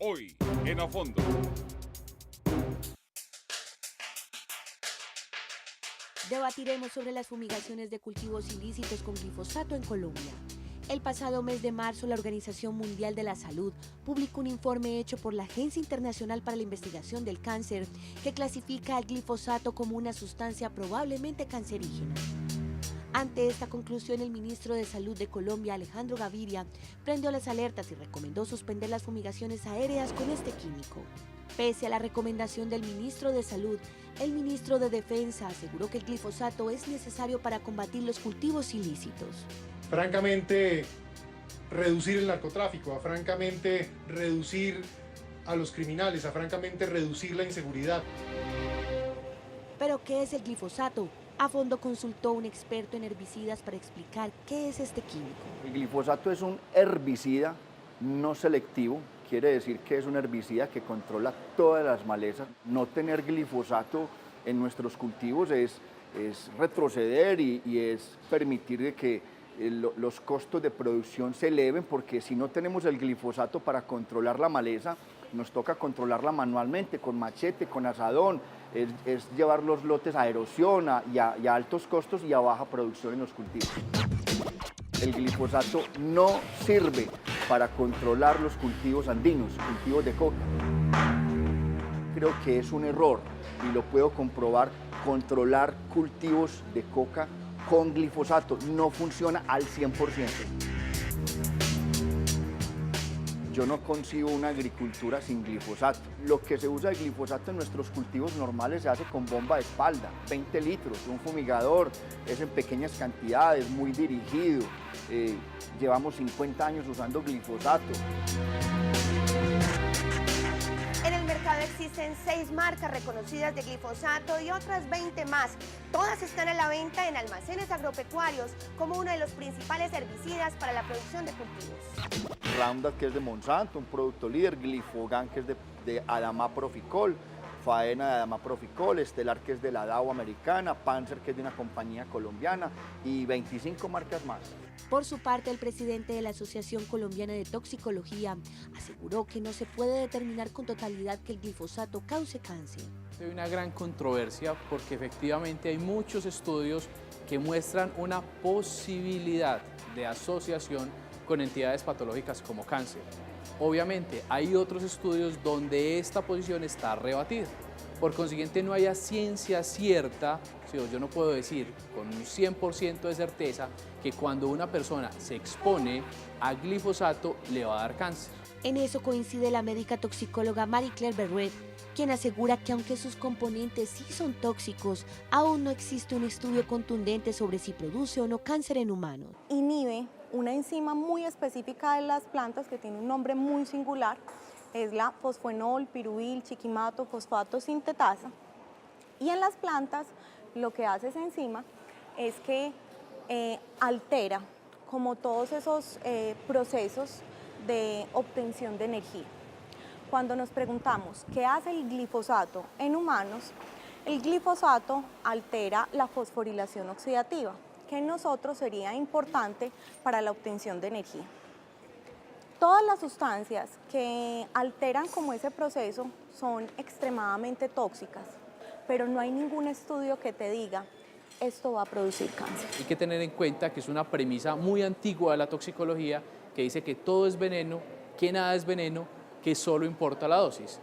Hoy, en A Fondo. Debatiremos sobre las fumigaciones de cultivos ilícitos con glifosato en Colombia. El pasado mes de marzo, la Organización Mundial de la Salud publicó un informe hecho por la Agencia Internacional para la Investigación del Cáncer que clasifica al glifosato como una sustancia probablemente cancerígena. Ante esta conclusión, el ministro de Salud de Colombia, Alejandro Gaviria, prendió las alertas y recomendó suspender las fumigaciones aéreas con este químico. Pese a la recomendación del ministro de Salud, el ministro de Defensa aseguró que el glifosato es necesario para combatir los cultivos ilícitos. Francamente, reducir el narcotráfico, francamente, reducir a los criminales, francamente, reducir la inseguridad. ¿Pero qué es el glifosato? A Fondo consultó un experto en herbicidas para explicar qué es este químico. El glifosato es un herbicida no selectivo, quiere decir que es un herbicida que controla todas las malezas. No tener glifosato en nuestros cultivos es retroceder y es permitir que los costos de producción se eleven, porque si no tenemos el glifosato para controlar la maleza, nos toca controlarla manualmente, con machete, con azadón, es llevar los lotes a erosión y a altos costos y a baja producción en los cultivos. El glifosato no sirve para controlar los cultivos andinos, cultivos de coca. Creo que es un error y lo puedo comprobar. Controlar cultivos de coca con glifosato no funciona al 100%. Yo no concibo una agricultura sin glifosato. Lo que se usa de glifosato en nuestros cultivos normales se hace con bomba de espalda, 20 litros, un fumigador, es en pequeñas cantidades, muy dirigido. Llevamos 50 años usando glifosato. En el mercado existen 6 marcas reconocidas de glifosato y otras 20 más. Todas están a la venta en almacenes agropecuarios como uno de los principales herbicidas para la producción de cultivos. Roundup, que es de Monsanto, un producto líder, Glifogan, que es de Adama Proficol, Faena de Adama Proficol, Estelar, que es de la Dow americana, Panzer, que es de una compañía colombiana, y 25 marcas más. Por su parte, el presidente de la Asociación Colombiana de Toxicología aseguró que no se puede determinar con totalidad que el glifosato cause cáncer. Hay una gran controversia porque efectivamente hay muchos estudios que muestran una posibilidad de asociación con entidades patológicas como cáncer. Obviamente hay otros estudios donde esta posición está rebatida. Por consiguiente, no hay ciencia cierta, yo no puedo decir con un 100% de certeza que cuando una persona se expone a glifosato le va a dar cáncer. En eso coincide la médica toxicóloga Marie-Claire Berruet, quien asegura que aunque sus componentes sí son tóxicos, aún no existe un estudio contundente sobre si produce o no cáncer en humanos. Inhibe una enzima muy específica de las plantas que tiene un nombre muy singular, es la fosfenol, pirubil, chiquimato, fosfato sintetasa. Y en las plantas lo que hace esa enzima es que altera como todos esos procesos de obtención de energía. Cuando nos preguntamos qué hace el glifosato en humanos, el glifosato altera la fosforilación oxidativa, que en nosotros sería importante para la obtención de energía. Todas las sustancias que alteran como ese proceso son extremadamente tóxicas, pero no hay ningún estudio que te diga esto va a producir cáncer. Hay que tener en cuenta que es una premisa muy antigua de la toxicología que dice que todo es veneno, que nada es veneno, que solo importa la dosis.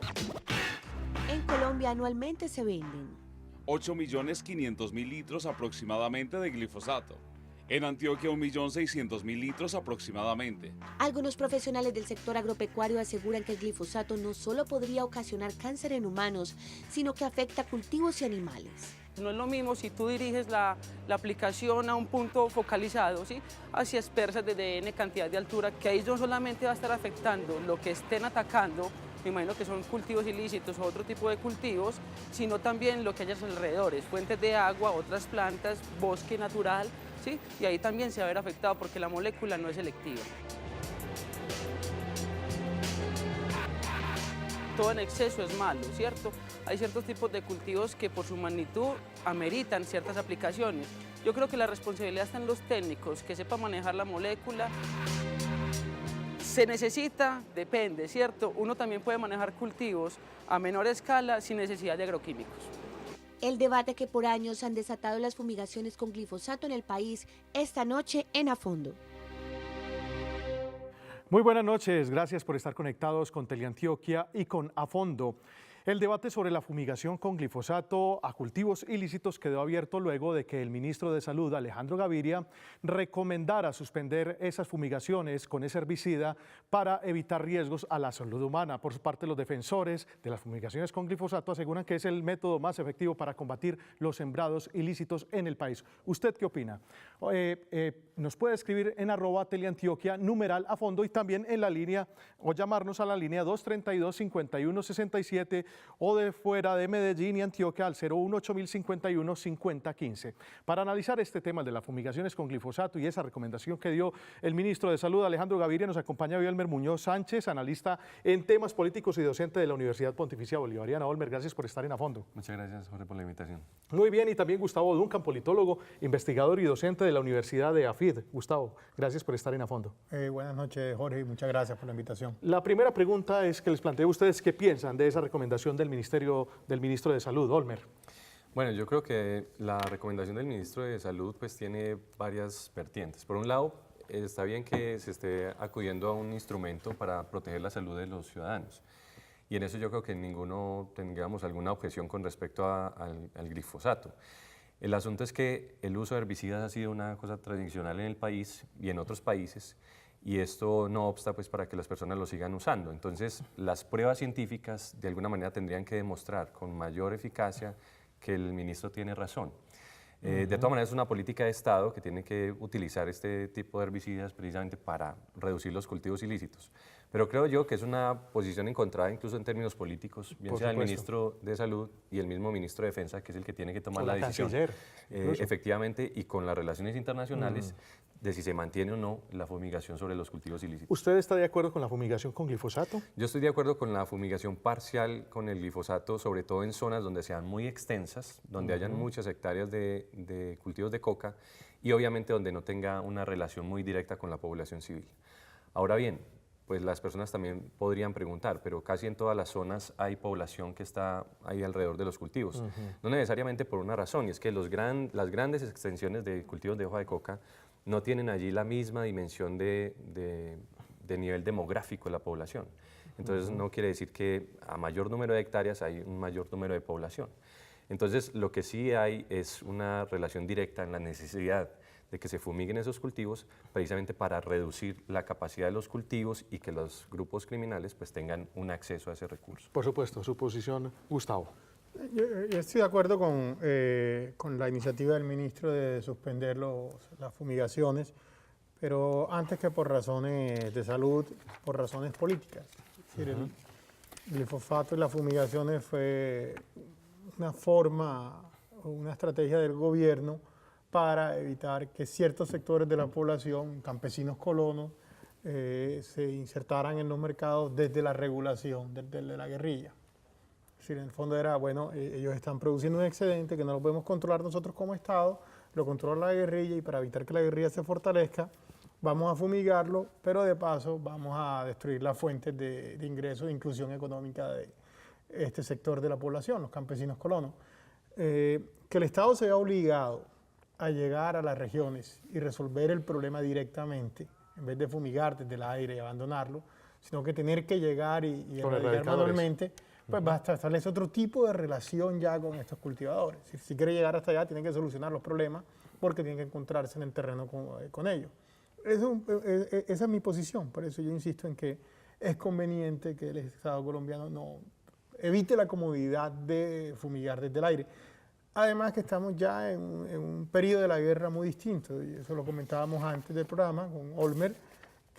En Colombia anualmente se venden 8.500.000 litros aproximadamente de glifosato. En Antioquia 1.600.000 litros aproximadamente. Algunos profesionales del sector agropecuario aseguran que el glifosato no solo podría ocasionar cáncer en humanos, sino que afecta a cultivos y animales. No es lo mismo si tú diriges la aplicación a un punto focalizado, ¿sí?, hacia aspersas de N cantidad de altura, que ahí no solamente va a estar afectando lo que estén atacando, me imagino que son cultivos ilícitos o otro tipo de cultivos, sino también lo que hay a sus alrededores, fuentes de agua, otras plantas, bosque natural, ¿sí?, y ahí también se va a ver afectado porque la molécula no es selectiva. Todo en exceso es malo, ¿cierto? Hay ciertos tipos de cultivos que por su magnitud ameritan ciertas aplicaciones. Yo creo que la responsabilidad está en los técnicos, que sepan manejar la molécula. ¿Se necesita? Depende, ¿cierto? Uno también puede manejar cultivos a menor escala sin necesidad de agroquímicos. El debate que por años han desatado las fumigaciones con glifosato en el país, esta noche en A Fondo. Muy buenas noches, gracias por estar conectados con Teleantioquia y con A Fondo. El debate sobre la fumigación con glifosato a cultivos ilícitos quedó abierto luego de que el ministro de Salud, Alejandro Gaviria, recomendara suspender esas fumigaciones con ese herbicida para evitar riesgos a la salud humana. Por su parte, los defensores de las fumigaciones con glifosato aseguran que es el método más efectivo para combatir los sembrados ilícitos en el país. ¿Usted qué opina? Nos puede escribir en @Teleantioquia, numeral A Fondo, y también en la línea, o llamarnos a la línea 232-5167, o de fuera de Medellín y Antioquia al 018-051-5015. Para analizar este tema de las fumigaciones con glifosato y esa recomendación que dio el ministro de Salud, Alejandro Gaviria, nos acompaña hoy Olmer Muñoz Sánchez, analista en temas políticos y docente de la Universidad Pontificia Bolivariana. Olmer, gracias por estar en A Fondo. Muchas gracias, Jorge, por la invitación. Muy bien, y también Gustavo Duncan, politólogo, investigador y docente de la Universidad de AFID. Gustavo, gracias por estar en A Fondo. Buenas noches, Jorge, y muchas gracias por la invitación. La primera pregunta es que les planteo a ustedes qué piensan de esa recomendación del ministro de Salud, Olmer. Bueno, yo creo que la recomendación del ministro de Salud pues tiene varias vertientes. Por un lado, está bien que se esté acudiendo a un instrumento para proteger la salud de los ciudadanos. Y en eso yo creo que ninguno tengamos alguna objeción con respecto al glifosato. El asunto es que el uso de herbicidas ha sido una cosa tradicional en el país y en otros países, y esto no obsta pues para que las personas lo sigan usando. Entonces, las pruebas científicas de alguna manera tendrían que demostrar con mayor eficacia que el ministro tiene razón. De todas maneras, es una política de Estado que tiene que utilizar este tipo de herbicidas precisamente para reducir los cultivos ilícitos. Pero creo yo que es una posición encontrada incluso en términos políticos, bien sea el ministro de Salud y el mismo ministro de Defensa, que es el que tiene que tomar la decisión. Efectivamente, y con las relaciones internacionales, de si se mantiene o no la fumigación sobre los cultivos ilícitos. ¿Usted está de acuerdo con la fumigación con glifosato? Yo estoy de acuerdo con la fumigación parcial con el glifosato, sobre todo en zonas donde sean muy extensas, donde hayan muchas hectáreas de cultivos de coca y obviamente donde no tenga una relación muy directa con la población civil. Ahora bien, pues las personas también podrían preguntar, pero casi en todas las zonas hay población que está ahí alrededor de los cultivos. No necesariamente por una razón, y es que las grandes extensiones de cultivos de hoja de coca no tienen allí la misma dimensión de nivel demográfico de la población. Entonces no quiere decir que a mayor número de hectáreas hay un mayor número de población. Entonces lo que sí hay es una relación directa en la necesidad de que se fumiguen esos cultivos precisamente para reducir la capacidad de los cultivos y que los grupos criminales pues tengan un acceso a ese recurso. Por supuesto, su posición, Gustavo. Yo estoy de acuerdo con la iniciativa del ministro de suspender las fumigaciones, pero antes que por razones de salud, por razones políticas. Es decir, el glifosato y las fumigaciones fue una forma o una estrategia del gobierno para evitar que ciertos sectores de la población, campesinos colonos, se insertaran en los mercados desde la regulación, desde la guerrilla. Es decir, en el fondo era, bueno, ellos están produciendo un excedente que no lo podemos controlar nosotros como Estado, lo controla la guerrilla y para evitar que la guerrilla se fortalezca, vamos a fumigarlo, pero de paso vamos a destruir las fuentes de ingresos e inclusión económica de este sector de la población, los campesinos colonos. Que el Estado se vea obligado a llegar a las regiones y resolver el problema directamente, en vez de fumigar desde el aire y abandonarlo, sino que tener que llegar y erradicar manualmente, pues va a establecer otro tipo de relación ya con estos cultivadores. Si quiere llegar hasta allá, tiene que solucionar los problemas porque tiene que encontrarse en el terreno con ellos. Esa es mi posición, por eso yo insisto en que es conveniente que el Estado colombiano no evite la comodidad de fumigar desde el aire. Además que estamos ya en un periodo de la guerra muy distinto, y eso lo comentábamos antes del programa con Olmer,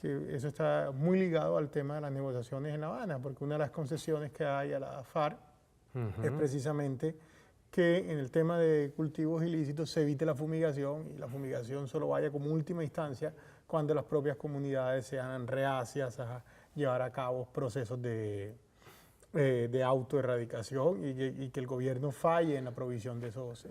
que eso está muy ligado al tema de las negociaciones en La Habana, porque una de las concesiones que hay a la FARC es precisamente que en el tema de cultivos ilícitos se evite la fumigación y la fumigación solo vaya como última instancia cuando las propias comunidades sean reacias a llevar a cabo procesos de de autoerradicación y que el gobierno falle en la provisión de esos.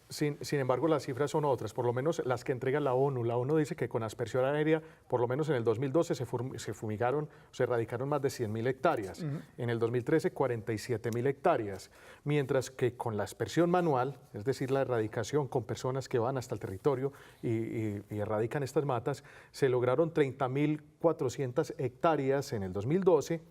Sí, sin embargo, las cifras son otras, por lo menos las que entrega la ONU. La ONU dice que con aspersión aérea, por lo menos en el 2012, se fumigaron, se erradicaron más de 100.000 hectáreas. En el 2013, 47.000 hectáreas. Mientras que con la aspersión manual, es decir, la erradicación con personas que van hasta el territorio y erradican estas matas, se lograron 30.400 hectáreas en el 2012,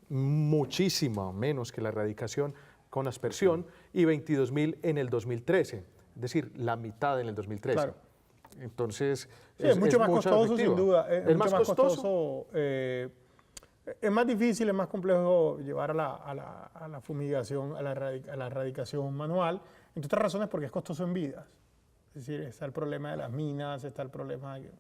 muchísimo menos que la erradicación con aspersión, y 22.000 en el 2013, es decir, la mitad en el 2013. Claro. Entonces, sí, es mucho más costoso, efectiva. sin duda. ¿Es más costoso? Es más difícil, es más complejo llevar a la fumigación, a la erradicación manual, entre otras razones porque es costoso en vidas. Es decir, está el problema de las minas, está el problema de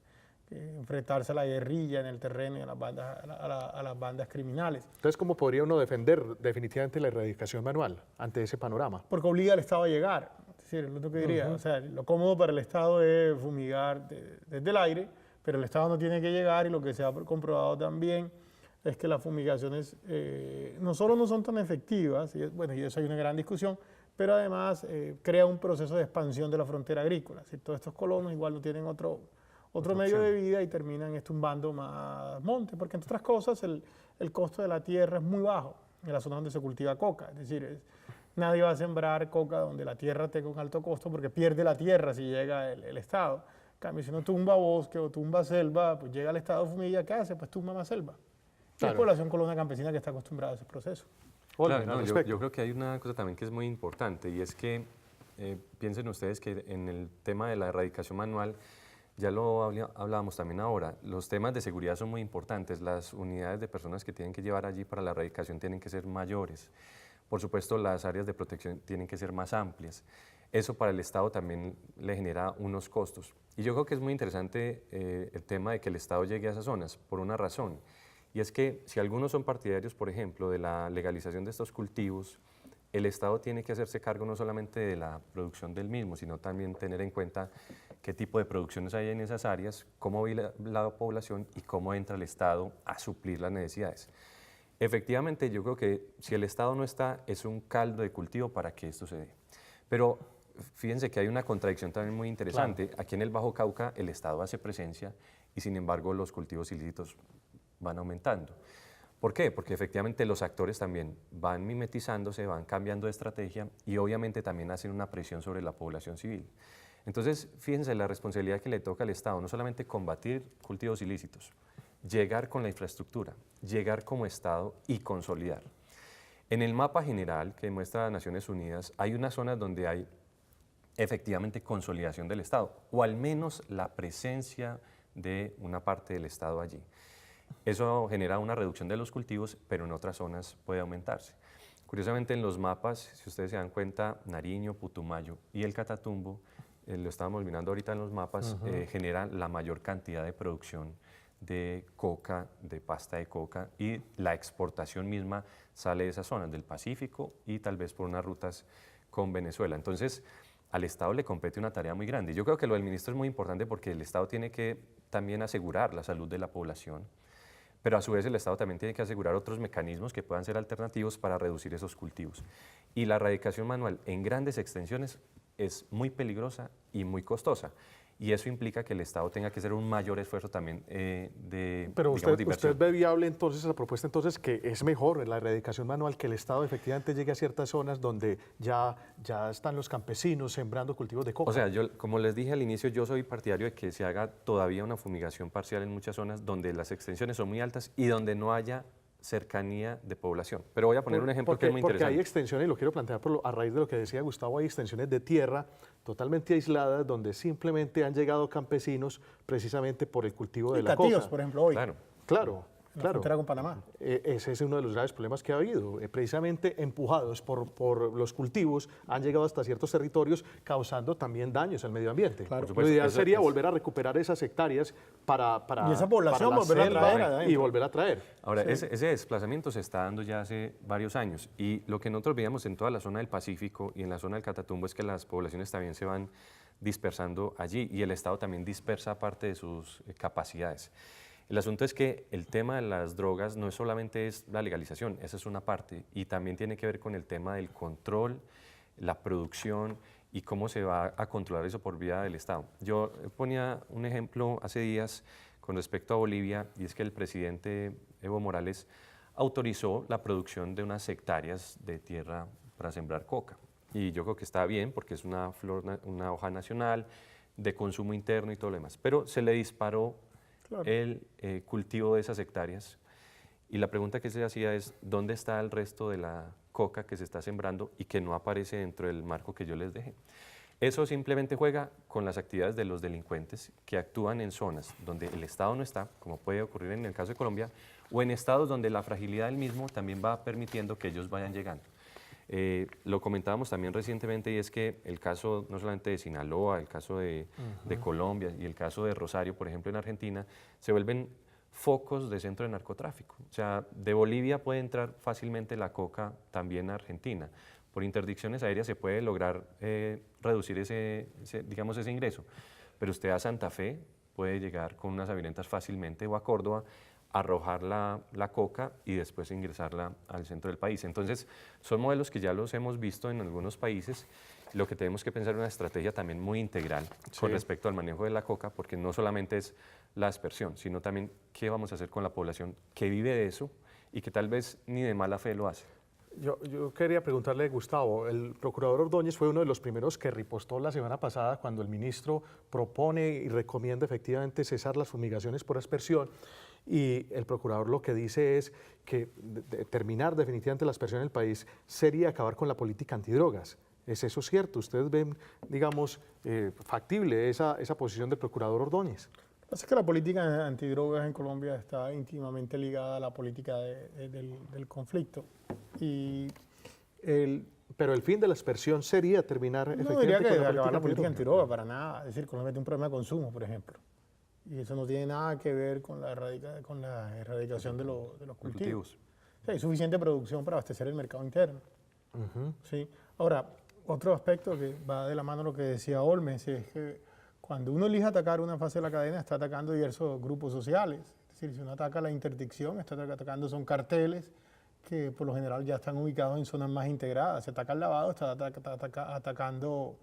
enfrentarse a la guerrilla en el terreno y a las bandas criminales. Entonces, ¿cómo podría uno defender definitivamente la erradicación manual ante ese panorama? Porque obliga al Estado a llegar. Es decir, es lo que diría. O sea, lo cómodo para el Estado es fumigar desde el aire, pero el Estado no tiene que llegar, y lo que se ha comprobado también es que las fumigaciones no solo no son tan efectivas, y eso hay una gran discusión, pero además crea un proceso de expansión de la frontera agrícola. Es decir, todos estos colonos igual no tienen otro medio de vida y terminan tumbando más monte, porque entre otras cosas el costo de la tierra es muy bajo en la zona donde se cultiva coca. Es decir, nadie va a sembrar coca donde la tierra tenga un alto costo porque pierde la tierra si llega el Estado. En cambio, si uno tumba bosque o tumba selva, pues llega el Estado, fumilla, ¿qué hace? Pues tumba más selva. Claro. Es población colona campesina que está acostumbrada a ese proceso. Claro, no, yo creo que hay una cosa también que es muy importante, y es que piensen ustedes que en el tema de la erradicación manual, ya lo hablábamos también ahora, los temas de seguridad son muy importantes. Las unidades de personas que tienen que llevar allí para la erradicación tienen que ser mayores. Por supuesto, las áreas de protección tienen que ser más amplias. Eso para el Estado también le genera unos costos. Y yo creo que es muy interesante el tema de que el Estado llegue a esas zonas por una razón. Y es que si algunos son partidarios, por ejemplo, de la legalización de estos cultivos, el Estado tiene que hacerse cargo no solamente de la producción del mismo, sino también tener en cuenta qué tipo de producciones hay en esas áreas, cómo vive la población y cómo entra el Estado a suplir las necesidades. Efectivamente, yo creo que si el Estado no está, es un caldo de cultivo para que esto se dé. Pero fíjense que hay una contradicción también muy interesante. Claro. Aquí en el Bajo Cauca el Estado hace presencia y sin embargo los cultivos ilícitos van aumentando. ¿Por qué? Porque efectivamente los actores también van mimetizándose, van cambiando de estrategia y obviamente también hacen una presión sobre la población civil. Entonces, fíjense la responsabilidad que le toca al Estado, no solamente combatir cultivos ilícitos, llegar con la infraestructura, llegar como Estado y consolidar. En el mapa general que muestra Naciones Unidas hay unas zonas donde hay efectivamente consolidación del Estado, o al menos la presencia de una parte del Estado allí. Eso genera una reducción de los cultivos, pero en otras zonas puede aumentarse. Curiosamente, en los mapas, si ustedes se dan cuenta, Nariño, Putumayo y el Catatumbo, lo estábamos mirando ahorita en los mapas, generan la mayor cantidad de producción de coca, de pasta de coca, y la exportación misma sale de esas zonas del Pacífico y tal vez por unas rutas con Venezuela. Entonces, al Estado le compete una tarea muy grande. Yo creo que lo del ministro es muy importante porque el Estado tiene que también asegurar la salud de la población, pero a su vez el Estado también tiene que asegurar otros mecanismos que puedan ser alternativos para reducir esos cultivos. Y la erradicación manual en grandes extensiones es muy peligrosa y muy costosa. Y eso implica que el Estado tenga que hacer un mayor esfuerzo también Pero usted ve viable entonces esa propuesta, entonces, que es mejor la erradicación manual, que el Estado efectivamente llegue a ciertas zonas donde ya están los campesinos sembrando cultivos de coca. O sea, yo, como les dije al inicio, yo soy partidario de que se haga todavía una fumigación parcial en muchas zonas donde las extensiones son muy altas y donde no haya cercanía de población. Pero voy a poner un ejemplo que es muy interesante. Porque hay extensiones, y lo quiero plantear a raíz de lo que decía Gustavo, hay extensiones de tierra totalmente aisladas donde simplemente han llegado campesinos precisamente por el cultivo de la coca. Por ejemplo, hoy. Claro. La frontera con Panamá. Ese es uno de los graves problemas que ha habido. Precisamente empujados por los cultivos, han llegado hasta ciertos territorios, causando también daños al medio ambiente. Claro. Lo ideal sería volver a recuperar esas hectáreas para y esa población volver a traer y volver a traer. Ahora, ese desplazamiento se está dando ya hace varios años, y lo que nosotros veíamos en toda la zona del Pacífico y en la zona del Catatumbo es que las poblaciones también se van dispersando allí, y el Estado también dispersa parte de sus capacidades. El asunto es que el tema de las drogas no es solamente es la legalización, esa es una parte, y también tiene que ver con el tema del control, la producción y cómo se va a controlar eso por vía del Estado. Yo ponía un ejemplo hace días con respecto a Bolivia, y es que el presidente Evo Morales autorizó la producción de unas hectáreas de tierra para sembrar coca. Y yo creo que está bien porque es una una hoja nacional de consumo interno y todo lo demás. Pero se le disparó el cultivo de esas hectáreas. Y la pregunta que se hacía es, ¿dónde está el resto de la coca que se está sembrando y que no aparece dentro del marco que yo les dejé? Eso simplemente juega con las actividades de los delincuentes que actúan en zonas donde el Estado no está, como puede ocurrir en el caso de Colombia, o en estados donde la fragilidad del mismo también va permitiendo que ellos vayan llegando. Lo comentábamos también recientemente, y es que el caso no solamente de Sinaloa, el caso de Colombia y el caso de Rosario, por ejemplo, en Argentina, se vuelven focos de centro de narcotráfico. O sea, de Bolivia puede entrar fácilmente la coca también a Argentina. Por interdicciones aéreas se puede lograr reducir ese ingreso. Pero usted a Santa Fe puede llegar con unas avionetas fácilmente, o a Córdoba, arrojar la coca y después ingresarla al centro del país. Entonces, son modelos que ya los hemos visto en algunos países. Lo que tenemos que pensar es una estrategia también muy integral con respecto al manejo de la coca, porque no solamente es la aspersión, sino también qué vamos a hacer con la población que vive de eso y que tal vez ni de mala fe lo hace. Yo quería preguntarle, Gustavo, el procurador Ordóñez fue uno de los primeros que ripostó la semana pasada cuando el ministro propone y recomienda efectivamente cesar las fumigaciones por aspersión, y el procurador lo que dice es que terminar definitivamente la aspersión en el país sería acabar con la política antidrogas. ¿Es eso cierto? ¿Ustedes ven, digamos, factible esa posición del procurador Ordóñez? Lo que pasa es que la política antidrogas en Colombia está íntimamente ligada a la política del conflicto. Pero el fin de la aspersión sería terminar no diría que con acabar la política antidroga. antidroga, para nada. Es decir, Colombia tiene un problema de consumo, por ejemplo. Y eso no tiene nada que ver con la erradicación de los cultivos. O sea, hay suficiente producción para abastecer el mercado interno. ¿Sí? Ahora, otro aspecto que va de la mano a lo que decía Olmes es que cuando uno elige atacar una fase de la cadena, está atacando diversos grupos sociales. Es decir, si uno ataca la interdicción, está atacando son carteles que por lo general ya están ubicados en zonas más integradas. Si ataca el lavado, está atacando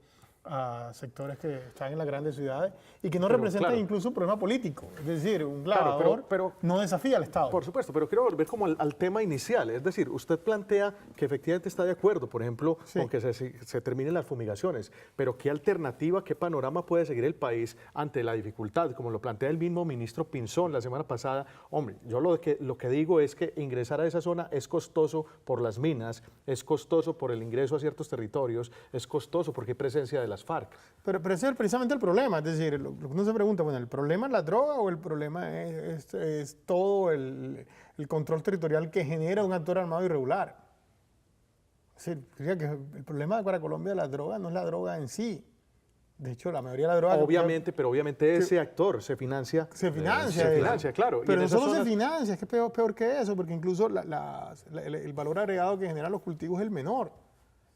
a sectores que están en las grandes ciudades y que no representan incluso un problema político. Es decir, un lavador pero no desafía al Estado. Por supuesto, pero quiero volver como al tema inicial. Es decir, usted plantea que efectivamente está de acuerdo, por ejemplo, con que se terminen las fumigaciones, pero ¿qué alternativa, qué panorama puede seguir el país ante la dificultad? Como lo plantea el mismo ministro Pinzón la semana pasada. Hombre, yo lo que digo es que ingresar a esa zona es costoso por las minas, es costoso por el ingreso a ciertos territorios, es costoso porque hay presencia de las FARC. Pero ese es precisamente el problema, es decir, lo que uno se pregunta, bueno, ¿el problema es la droga o el problema es todo el control territorial que genera un actor armado irregular? Es decir, que el problema para Colombia de la droga no es la droga en sí. De hecho, la mayoría de la droga... Pero obviamente ese actor se financia. Se financia, claro. Pero no solo se financia, es que es peor que eso, porque incluso el valor agregado que generan los cultivos es el menor.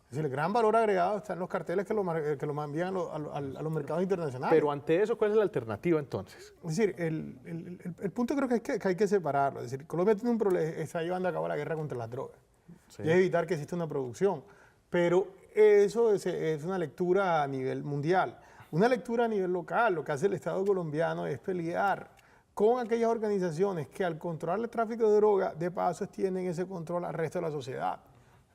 Es decir, el gran valor agregado está en los carteles que lo envían a los mercados internacionales. Pero ante eso, ¿cuál es la alternativa entonces? Es decir, el punto creo que hay que separarlo. Es decir, Colombia tiene un problema, está llevando a cabo la guerra contra las drogas. Sí. Y es evitar que exista una producción. Pero eso es una lectura a nivel mundial. Una lectura a nivel local, lo que hace el Estado colombiano es pelear con aquellas organizaciones que al controlar el tráfico de droga, de paso extienden ese control al resto de la sociedad.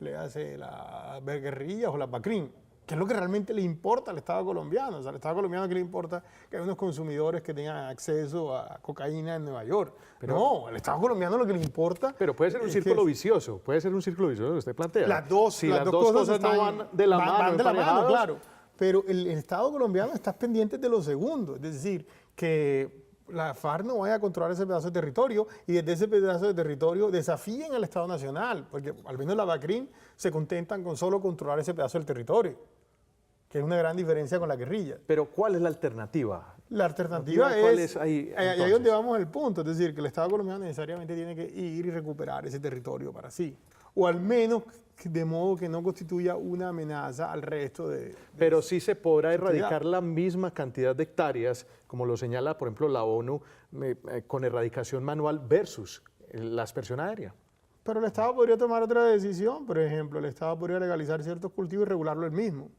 Le hace las guerrillas o las BACRIM, que es lo que realmente le importa al Estado colombiano. O sea, al Estado colombiano que le importa que hay unos consumidores que tengan acceso a cocaína en Nueva York. Pero no, al Estado colombiano lo que le importa... Pero puede ser un círculo vicioso, puede ser un círculo vicioso que usted plantea. Las dos cosas no van de la mano. Van de la mano, claro. Pero el Estado colombiano está pendiente de lo segundo, es decir, que la FARC no vaya a controlar ese pedazo de territorio y desde ese pedazo de territorio desafíen al Estado Nacional, porque al menos la BACRIM se contentan con solo controlar ese pedazo del territorio, que es una gran diferencia con la guerrilla. Pero ¿cuál es la alternativa? La alternativa es ahí donde vamos al punto, es decir, que el Estado colombiano necesariamente tiene que ir y recuperar ese territorio para sí. o al menos de modo que no constituya una amenaza al resto de Pero sí se podrá actividad. erradicar la misma cantidad de hectáreas, como lo señala, por ejemplo, la ONU, con erradicación manual versus la aspersión aérea. Pero el Estado podría tomar otra decisión, por ejemplo, el Estado podría legalizar ciertos cultivos y regularlo él mismo.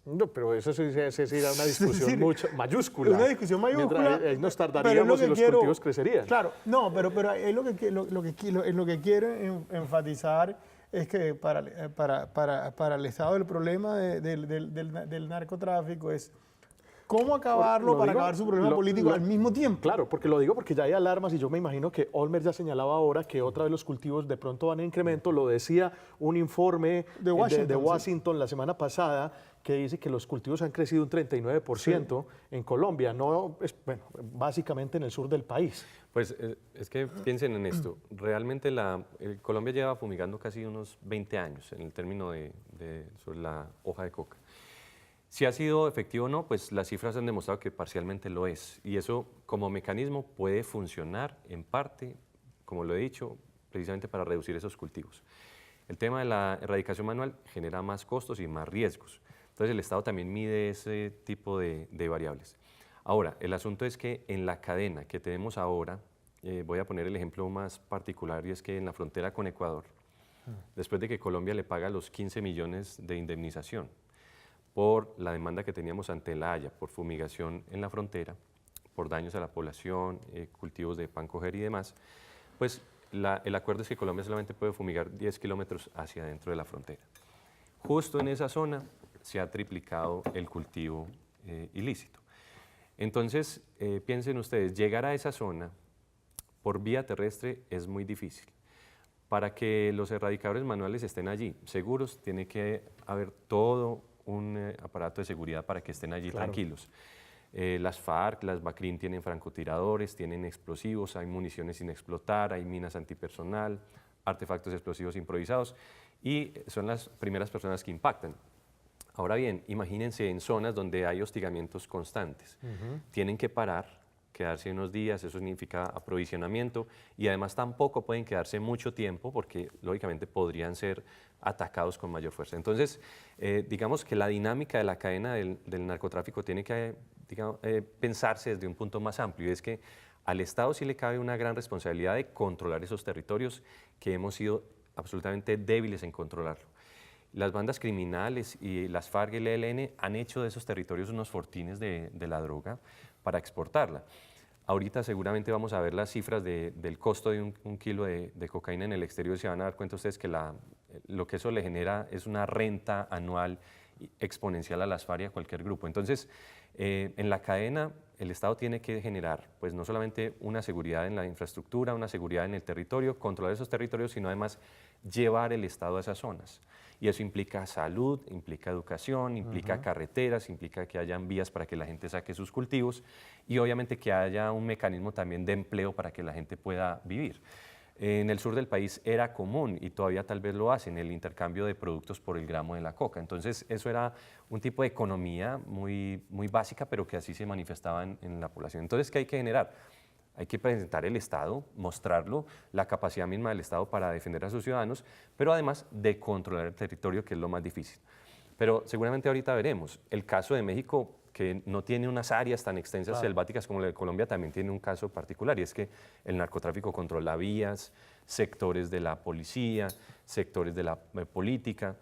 No, pero eso sí sería una discusión decir, mucho, mayúscula. Una discusión mayúscula. Mientras ahí nos pero es tardaríamos lo y los que quiero- cultivos crecerían. Claro, no, pero es lo que quiero enfatizar es que para el Estado el problema del narcotráfico es cómo acabarlo Lo para digo- acabar su problema lo- político lo- al mismo tiempo. Claro, porque lo digo porque ya hay alarmas y yo me imagino que Olmer ya señalaba ahora que otra vez los cultivos de pronto van en incremento. Lo decía un informe De Washington, sí. Washington la semana pasada que dice que los cultivos han crecido un 39% en Colombia, no, bueno, básicamente en el sur del país. Pues es que piensen en esto. Realmente Colombia lleva fumigando casi unos 20 años en el término sobre la hoja de coca. Si ha sido efectivo o no, pues las cifras han demostrado que parcialmente lo es. Y eso como mecanismo puede funcionar en parte, como lo he dicho, precisamente para reducir esos cultivos. El tema de la erradicación manual genera más costos y más riesgos. Entonces el Estado también mide ese tipo de variables. Ahora, el asunto es que en la cadena que tenemos ahora, voy a poner el ejemplo más particular, y es que en la frontera con Ecuador, después de que Colombia le paga los 15 millones de indemnización por la demanda que teníamos ante la Haya, por fumigación en la frontera, por daños a la población, cultivos de pan coger y demás, pues el acuerdo es que Colombia solamente puede fumigar 10 kilómetros hacia adentro de la frontera. Justo en esa zona se ha triplicado el cultivo ilícito. Entonces, piensen ustedes, llegar a esa zona por vía terrestre es muy difícil. Para que los erradicadores manuales estén allí seguros, tiene que haber todo un aparato de seguridad para que estén allí tranquilos. Las FARC, las BACRIM tienen francotiradores, tienen explosivos, hay municiones sin explotar, hay minas antipersonal, artefactos explosivos improvisados y son las primeras personas que impactan. Ahora bien, imagínense en zonas donde hay hostigamientos constantes. Tienen que parar, quedarse unos días, eso significa aprovisionamiento y además tampoco pueden quedarse mucho tiempo porque lógicamente podrían ser atacados con mayor fuerza. Entonces, digamos que la dinámica de la cadena del narcotráfico tiene que pensarse desde un punto más amplio y es que al Estado sí le cabe una gran responsabilidad de controlar esos territorios que hemos sido absolutamente débiles en controlarlo. Las bandas criminales y las FARC y el ELN han hecho de esos territorios unos fortines de la droga para exportarla. Ahorita seguramente vamos a ver las cifras del costo de un kilo de cocaína en el exterior y se van a dar cuenta ustedes que lo que eso le genera es una renta anual exponencial a las FARC y a cualquier grupo. Entonces, en la cadena el Estado tiene que generar pues no solamente una seguridad en la infraestructura, una seguridad en el territorio, controlar esos territorios, sino además llevar el Estado a esas zonas. Y eso implica salud, implica educación, implica carreteras, implica que hayan vías para que la gente saque sus cultivos y obviamente que haya un mecanismo también de empleo para que la gente pueda vivir. En el sur del país era común y todavía tal vez lo hacen, el intercambio de productos por el gramo de la coca. Entonces eso era un tipo de economía muy básica, pero que así se manifestaba en la población. Entonces, ¿qué hay que generar? Hay que presentar el Estado, mostrarlo, la capacidad misma del Estado para defender a sus ciudadanos, pero además de controlar el territorio, que es lo más difícil. Pero seguramente ahorita veremos. El caso de México, que no tiene unas áreas tan extensas selváticas como la de Colombia, también tiene un caso particular, y es que el narcotráfico controla vías, sectores de la policía, sectores de la política,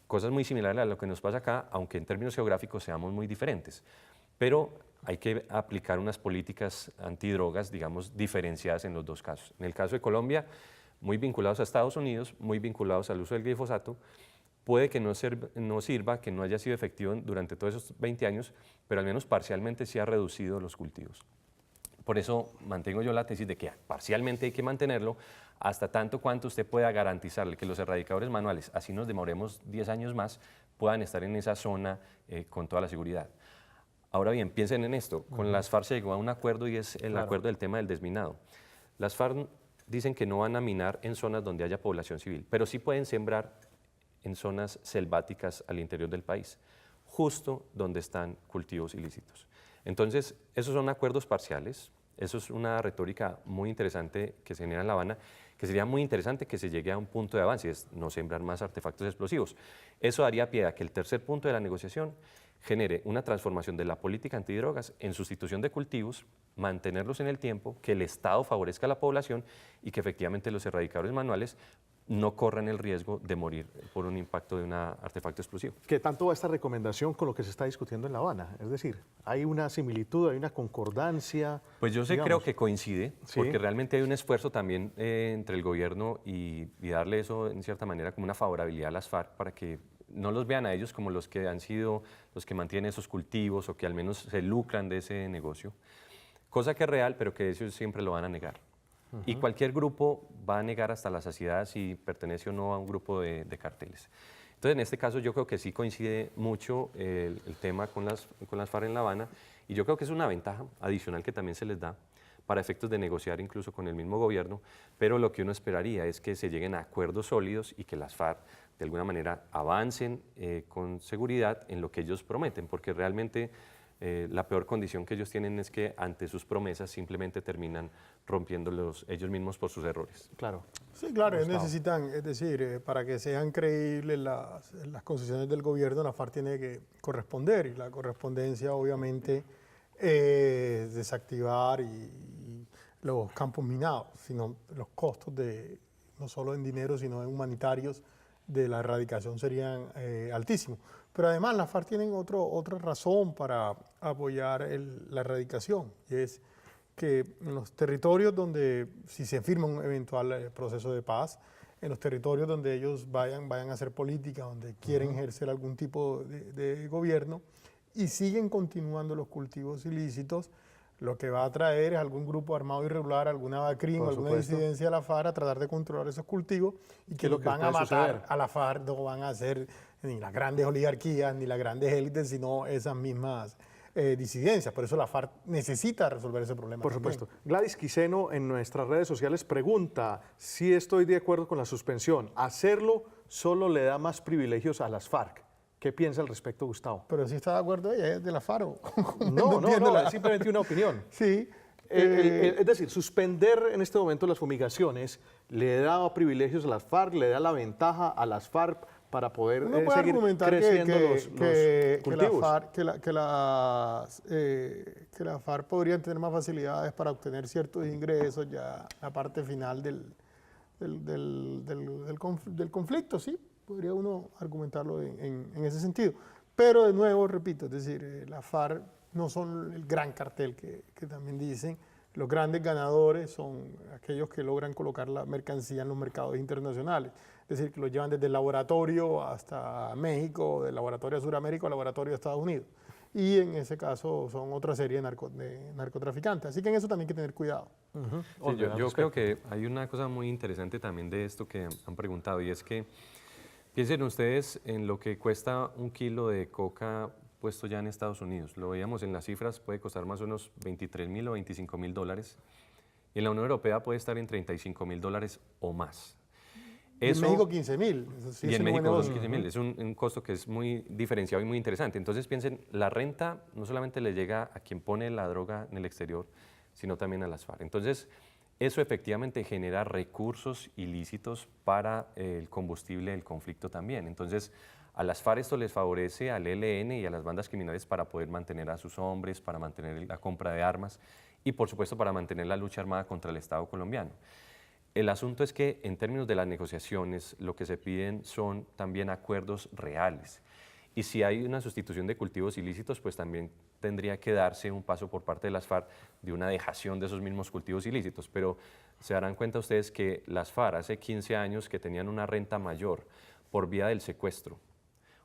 cosas muy similares a lo que nos pasa acá, aunque en términos geográficos seamos muy diferentes. Pero hay que aplicar unas políticas antidrogas, digamos, diferenciadas en los dos casos. En el caso de Colombia, muy vinculados a Estados Unidos, muy vinculados al uso del glifosato, puede que no sirva, que no haya sido efectivo durante todos esos 20 años, pero al menos parcialmente sí ha reducido los cultivos. Por eso mantengo yo la tesis de que parcialmente hay que mantenerlo hasta tanto cuanto usted pueda garantizarle que los erradicadores manuales, así nos demoremos 10 años más, puedan estar en esa zona con toda la seguridad. Ahora bien, piensen en esto, con las FARC se llegó a un acuerdo y es el acuerdo del tema del desminado. Las FARC dicen que no van a minar en zonas donde haya población civil, pero sí pueden sembrar en zonas selváticas al interior del país, justo donde están cultivos ilícitos. Entonces, esos son acuerdos parciales, Eso es una retórica muy interesante que se genera en La Habana, que sería muy interesante que se llegue a un punto de avance, es no sembrar más artefactos explosivos. Eso daría pie a que el tercer punto de la negociación genere una transformación de la política antidrogas en sustitución de cultivos, mantenerlos en el tiempo, que el Estado favorezca a la población y que efectivamente los erradicadores manuales no corran el riesgo de morir por un impacto de un artefacto explosivo. ¿Qué tanto va esta recomendación con lo que se está discutiendo en La Habana? Es decir, ¿hay una similitud, hay una concordancia? Pues yo creo que coincide, ¿Sí? porque realmente hay un esfuerzo también entre el gobierno y darle eso en cierta manera como una favorabilidad a las FARC para que no los vean a ellos como los que han sido los que mantienen esos cultivos o que al menos se lucran de ese negocio, cosa que es real, pero que ellos siempre lo van a negar. Y cualquier grupo va a negar hasta la saciedad si pertenece o no a un grupo de carteles. Entonces, en este caso, yo creo que sí coincide mucho el tema con las FARC en La Habana, y yo creo que es una ventaja adicional que también se les da para efectos de negociar incluso con el mismo gobierno, pero lo que uno esperaría es que se lleguen a acuerdos sólidos y que las FARC de alguna manera avancen con seguridad en lo que ellos prometen, porque realmente la peor condición que ellos tienen es que ante sus promesas simplemente terminan rompiéndolos ellos mismos por sus errores. Claro. Sí, claro, ellos necesitan, es decir, para que sean creíbles las concesiones del gobierno, la FARC tiene que corresponder, y la correspondencia obviamente es desactivar y los campos minados, sino los costos de, no solo en dinero, sino en humanitarios, de la erradicación serían altísimos. Pero además las FARC tienen otra razón para apoyar la erradicación, y es que en los territorios donde, si se firma un eventual proceso de paz, en los territorios donde ellos vayan a hacer política, donde quieren ejercer algún tipo de gobierno y siguen continuando los cultivos ilícitos, lo que va a traer es algún grupo armado irregular, alguna BACRIM o alguna disidencia de la FARC a tratar de controlar esos cultivos, y que los van a matar a la FARC. No van a ser ni las grandes oligarquías ni las grandes élites, sino esas mismas disidencias. Por eso la FARC necesita resolver ese problema. Por supuesto. Gladys Quiseno en nuestras redes sociales pregunta si estoy de acuerdo con la suspensión. Hacerlo solo le da más privilegios a las FARC. ¿Qué piensa al respecto, Gustavo? Pero si está de acuerdo ella, es de la FARC. No, es simplemente una opinión. Sí. Es decir, suspender en este momento las fumigaciones le da privilegios a las FARC, le da la ventaja a las FARC para poder seguir creciendo los cultivos. Que la FARC podrían tener más facilidades para obtener ciertos ingresos ya a la parte final del conflicto, sí. Podría uno argumentarlo en ese sentido. Pero de nuevo, repito, es decir, la FARC no son el gran cartel que también dicen. Los grandes ganadores son aquellos que logran colocar la mercancía en los mercados internacionales. Es decir, que lo llevan desde el laboratorio hasta México, del laboratorio a Sudamérica al laboratorio a Estados Unidos. Y en ese caso son otra serie de narcotraficantes. Así que en eso también hay que tener cuidado. Sí, yo creo que hay una cosa muy interesante también de esto que han preguntado, y es que piensen ustedes en lo que cuesta un kilo de coca puesto ya en Estados Unidos. Lo veíamos en las cifras, puede costar más o menos $23.000 o $25.000. Y en la Unión Europea puede estar en $35.000 o más. En México 15.000. Sí, y en México 15.000. Es un costo que es muy diferenciado y muy interesante. Entonces piensen, la renta no solamente le llega a quien pone la droga en el exterior, sino también a las FARC. Entonces, eso efectivamente genera recursos ilícitos para el combustible del conflicto también. Entonces, a las FARC esto les favorece al ELN y a las bandas criminales para poder mantener a sus hombres, para mantener la compra de armas y, por supuesto, para mantener la lucha armada contra el Estado colombiano. El asunto es que, en términos de las negociaciones, lo que se piden son también acuerdos reales. Y si hay una sustitución de cultivos ilícitos, pues también tendría que darse un paso por parte de las FARC de una dejación de esos mismos cultivos ilícitos. Pero se darán cuenta ustedes que las FARC hace 15 años que tenían una renta mayor por vía del secuestro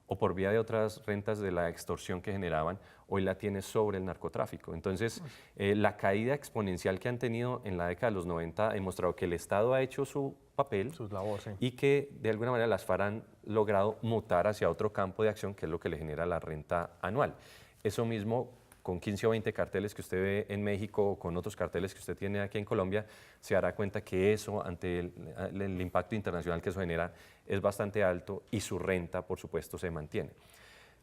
o por vía de otras rentas de la extorsión que generaban, hoy la tiene sobre el narcotráfico. Entonces, la caída exponencial que han tenido en la década de los 90 ha demostrado que el Estado ha hecho su papel y que de alguna manera las FARC han logrado mutar hacia otro campo de acción, que es lo que le genera la renta anual. Eso mismo, con 15 o 20 carteles que usted ve en México o con otros carteles que usted tiene aquí en Colombia, se dará cuenta que eso, ante el impacto internacional que eso genera, es bastante alto y su renta, por supuesto, se mantiene.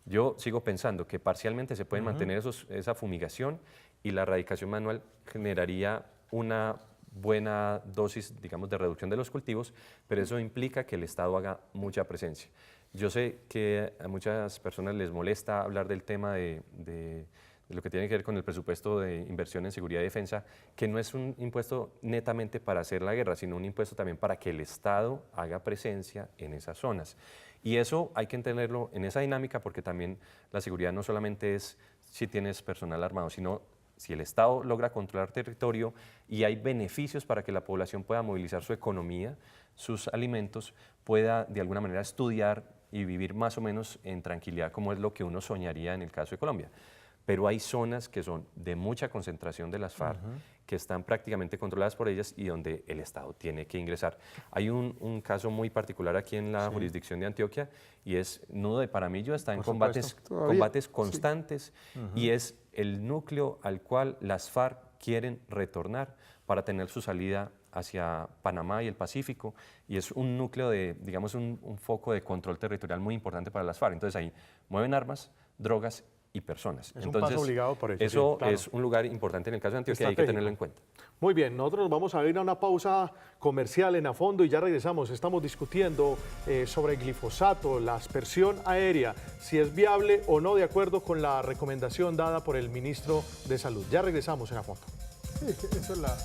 Yo sigo pensando que parcialmente se pueden mantener esa fumigación y la erradicación manual generaría una buena dosis, digamos, de reducción de los cultivos, pero eso implica que el Estado haga mucha presencia. Yo sé que a muchas personas les molesta hablar del tema de lo que tiene que ver con el presupuesto de inversión en seguridad y defensa, que no es un impuesto netamente para hacer la guerra, sino un impuesto también para que el Estado haga presencia en esas zonas. Y eso hay que entenderlo en esa dinámica, porque también la seguridad no solamente es si tienes personal armado, sino si el Estado logra controlar territorio y hay beneficios para que la población pueda movilizar su economía, sus alimentos, pueda de alguna manera estudiar y vivir más o menos en tranquilidad, como es lo que uno soñaría en el caso de Colombia. Pero hay zonas que son de mucha concentración de las FARC, que están prácticamente controladas por ellas y donde el Estado tiene que ingresar. Hay un caso muy particular aquí en la jurisdicción de Antioquia, y es Nudo de Paramillo, está en combates constantes, y es el núcleo al cual las FARC quieren retornar para tener su salida hacia Panamá y el Pacífico, y es un núcleo de, digamos, un foco de control territorial muy importante para las FARC. Entonces ahí mueven armas, drogas y personas. Es Entonces, un paso obligado por eso. eso sí, claro. es un lugar importante en el caso de Antioquia y hay que tenerlo en cuenta. Muy bien, nosotros nos vamos a ir a una pausa comercial en A Fondo y ya regresamos. Estamos discutiendo sobre el glifosato, la aspersión aérea, si es viable o no de acuerdo con la recomendación dada por el ministro de Salud. Ya regresamos en A Fondo. Sí, eso es la...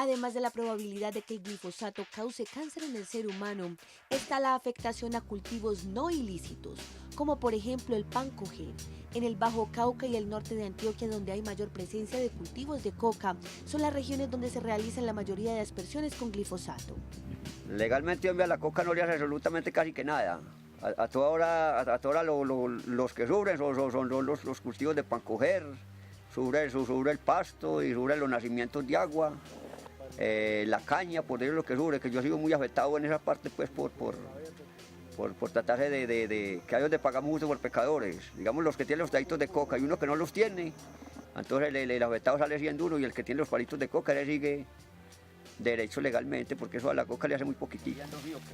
Además de la probabilidad de que el glifosato cause cáncer en el ser humano, está la afectación a cultivos no ilícitos, como por ejemplo el pan coger. En el Bajo Cauca y el norte de Antioquia, donde hay mayor presencia de cultivos de coca, son las regiones donde se realizan la mayoría de aspersiones con glifosato. Legalmente, hombre, a la coca no le hace absolutamente casi que nada. A toda hora los que sufren son los cultivos de pan coger, sufre el pasto y sufre los nacimientos de agua. La caña, por eso es lo que sufre, que yo he sido muy afectado en esa parte, pues por tratarse de que ellos de pagamos mucho por pecadores. Digamos, los que tienen los palitos de coca y uno que no los tiene, entonces el afectado sale siendo uno y el que tiene los palitos de coca le sigue derecho legalmente, porque eso a la coca le hace muy poquitilla.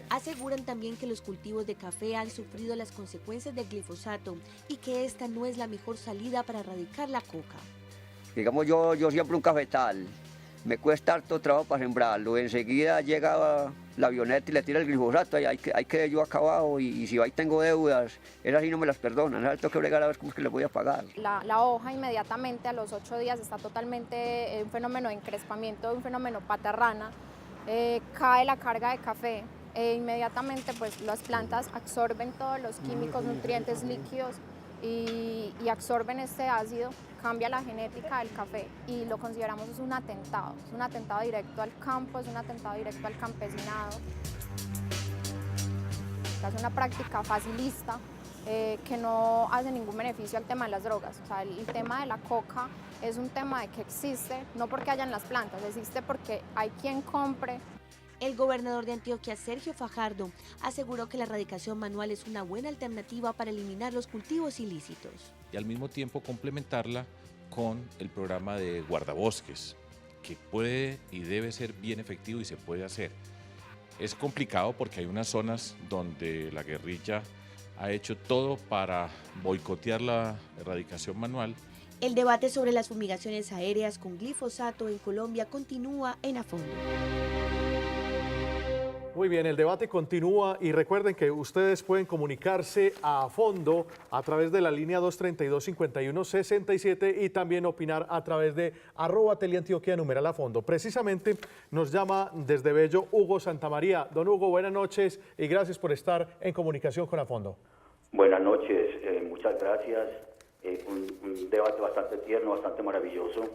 Aseguran también que los cultivos de café han sufrido las consecuencias del glifosato y que esta no es la mejor salida para erradicar la coca. Digamos, yo siempre un cafetal. Me cuesta harto trabajo para sembrarlo, enseguida llega la avioneta y le tira el glifosato, y ahí quedé yo acabado, y si ahí tengo deudas, esas sí no me las perdonan, esas tengo que bregar a ver cómo es que les voy a pagar. La hoja inmediatamente a los 8 días está totalmente un fenómeno de encrespamiento, un fenómeno patarrana, cae la carga de café, inmediatamente pues las plantas absorben todos los químicos, nutrientes líquidos y absorben este ácido, cambia la genética del café y lo consideramos es un atentado directo al campo, es un atentado directo al campesinado. Es una práctica facilista que no hace ningún beneficio al tema de las drogas. O sea, el tema de la coca es un tema de que existe, no porque hayan las plantas, existe porque hay quien compre. El gobernador de Antioquia, Sergio Fajardo, aseguró que la erradicación manual es una buena alternativa para eliminar los cultivos ilícitos. Y al mismo tiempo complementarla con el programa de guardabosques, que puede y debe ser bien efectivo y se puede hacer. Es complicado porque hay unas zonas donde la guerrilla ha hecho todo para boicotear la erradicación manual. El debate sobre las fumigaciones aéreas con glifosato en Colombia continúa en A Fondo. Muy bien, el debate continúa y recuerden que ustedes pueden comunicarse a fondo a través de la línea 232-5167 y también opinar a través de @teleantioquia numeral a fondo. Precisamente nos llama desde Bello Hugo Santamaría. Don Hugo, buenas noches y gracias por estar en comunicación con A Fondo. Buenas noches, muchas gracias. Un debate bastante tierno, bastante maravilloso.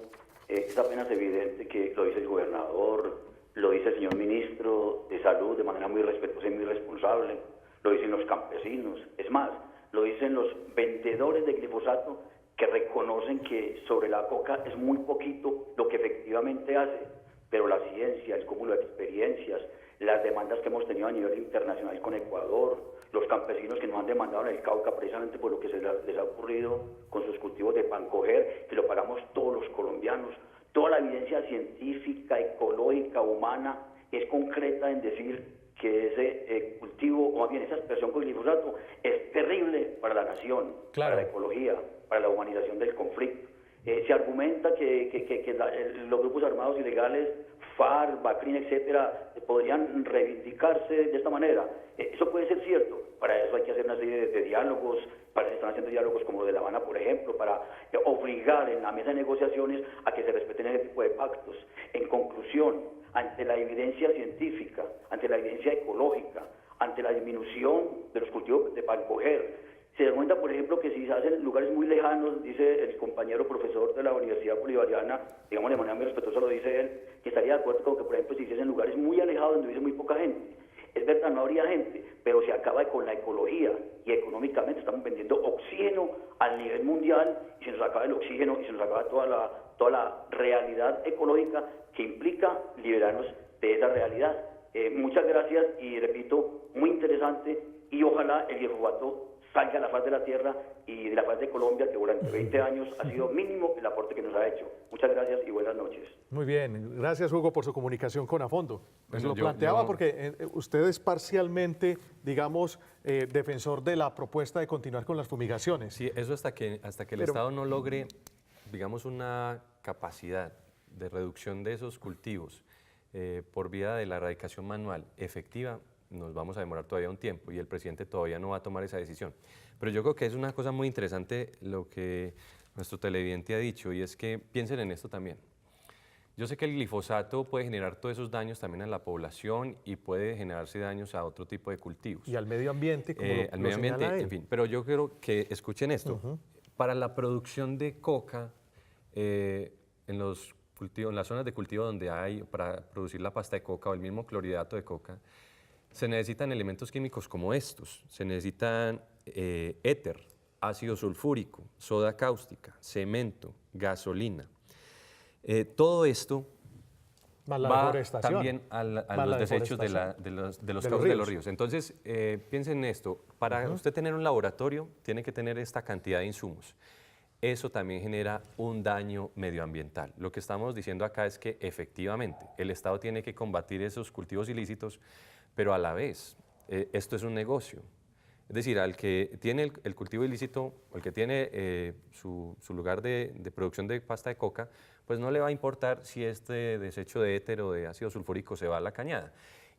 Es apenas evidente que lo dice el gobernador, lo dice el señor ministro de Salud de manera muy respetuosa y muy responsable, lo dicen los campesinos, es más, lo dicen los vendedores de glifosato que reconocen que sobre la coca es muy poquito lo que efectivamente hace, pero la ciencia, el cúmulo de experiencias, las demandas que hemos tenido a nivel internacional con Ecuador, los campesinos que nos han demandado en el Cauca precisamente por lo que les ha ocurrido con sus cultivos de pancoger, que lo pagamos todos los colombianos. Toda la evidencia científica, ecológica, humana, es concreta en decir que ese cultivo, o más bien esa aspersión con glifosato, es terrible para la nación, para la ecología, para la humanización del conflicto. Se argumenta que los grupos armados ilegales, FARC, BACRIN, etcétera, podrían reivindicarse de esta manera. Eso puede ser cierto. Para eso hay que hacer una serie de diálogos, para eso están haciendo diálogos como los de La Habana, por ejemplo, para obligar en la mesa de negociaciones a que se respeten ese tipo de pactos. En conclusión, ante la evidencia científica, ante la evidencia ecológica, ante la disminución de los cultivos de pancoger, se da cuenta, por ejemplo, que si se hacen en lugares muy lejanos, dice el compañero profesor de la Universidad Bolivariana, digamos de manera muy respetuosa lo dice él, que estaría de acuerdo con que, por ejemplo, si se hacen en lugares muy alejados donde vive muy poca gente. Es verdad, no habría gente, pero se acaba con la ecología y económicamente estamos vendiendo oxígeno al nivel mundial y se nos acaba el oxígeno y se nos acaba toda la realidad ecológica que implica liberarnos de esa realidad. Muchas gracias y repito, muy interesante y ojalá el glifosato salga a la faz de la tierra y de la faz de Colombia, que durante 20 años ha sido mínimo el aporte que nos ha hecho. Muchas gracias y buenas noches. Muy bien, gracias Hugo por su comunicación con A Fondo. Bueno, Lo planteaba porque usted es parcialmente, digamos, defensor de la propuesta de continuar con las fumigaciones. Sí, eso hasta que el Estado no logre, digamos, una capacidad de reducción de esos cultivos por vía de la erradicación manual efectiva, nos vamos a demorar todavía un tiempo y el presidente todavía no va a tomar esa decisión. Pero yo creo que es una cosa muy interesante lo que nuestro televidente ha dicho, y es que piensen en esto también. Yo sé que el glifosato puede generar todos esos daños también a la población y puede generarse daños a otro tipo de cultivos. Y al medio ambiente, como al medio ambiente, en fin. Pero yo quiero que escuchen esto. Para la producción de coca, en las zonas de cultivo donde hay, para producir la pasta de coca o el mismo clorhidrato de coca, se necesitan elementos químicos como estos. Se necesitan éter, ácido sulfúrico, soda cáustica, cemento, gasolina. Todo esto va también a los desechos de los cauces de los ríos. Entonces, piensen en esto. Para usted tener un laboratorio, tiene que tener esta cantidad de insumos. Eso también genera un daño medioambiental. Lo que estamos diciendo acá es que efectivamente el Estado tiene que combatir esos cultivos ilícitos, pero a la vez, esto es un negocio. Es decir, al que tiene el cultivo ilícito, o el que tiene su lugar de producción de pasta de coca, pues no le va a importar si este desecho de éter o de ácido sulfúrico se va a la cañada.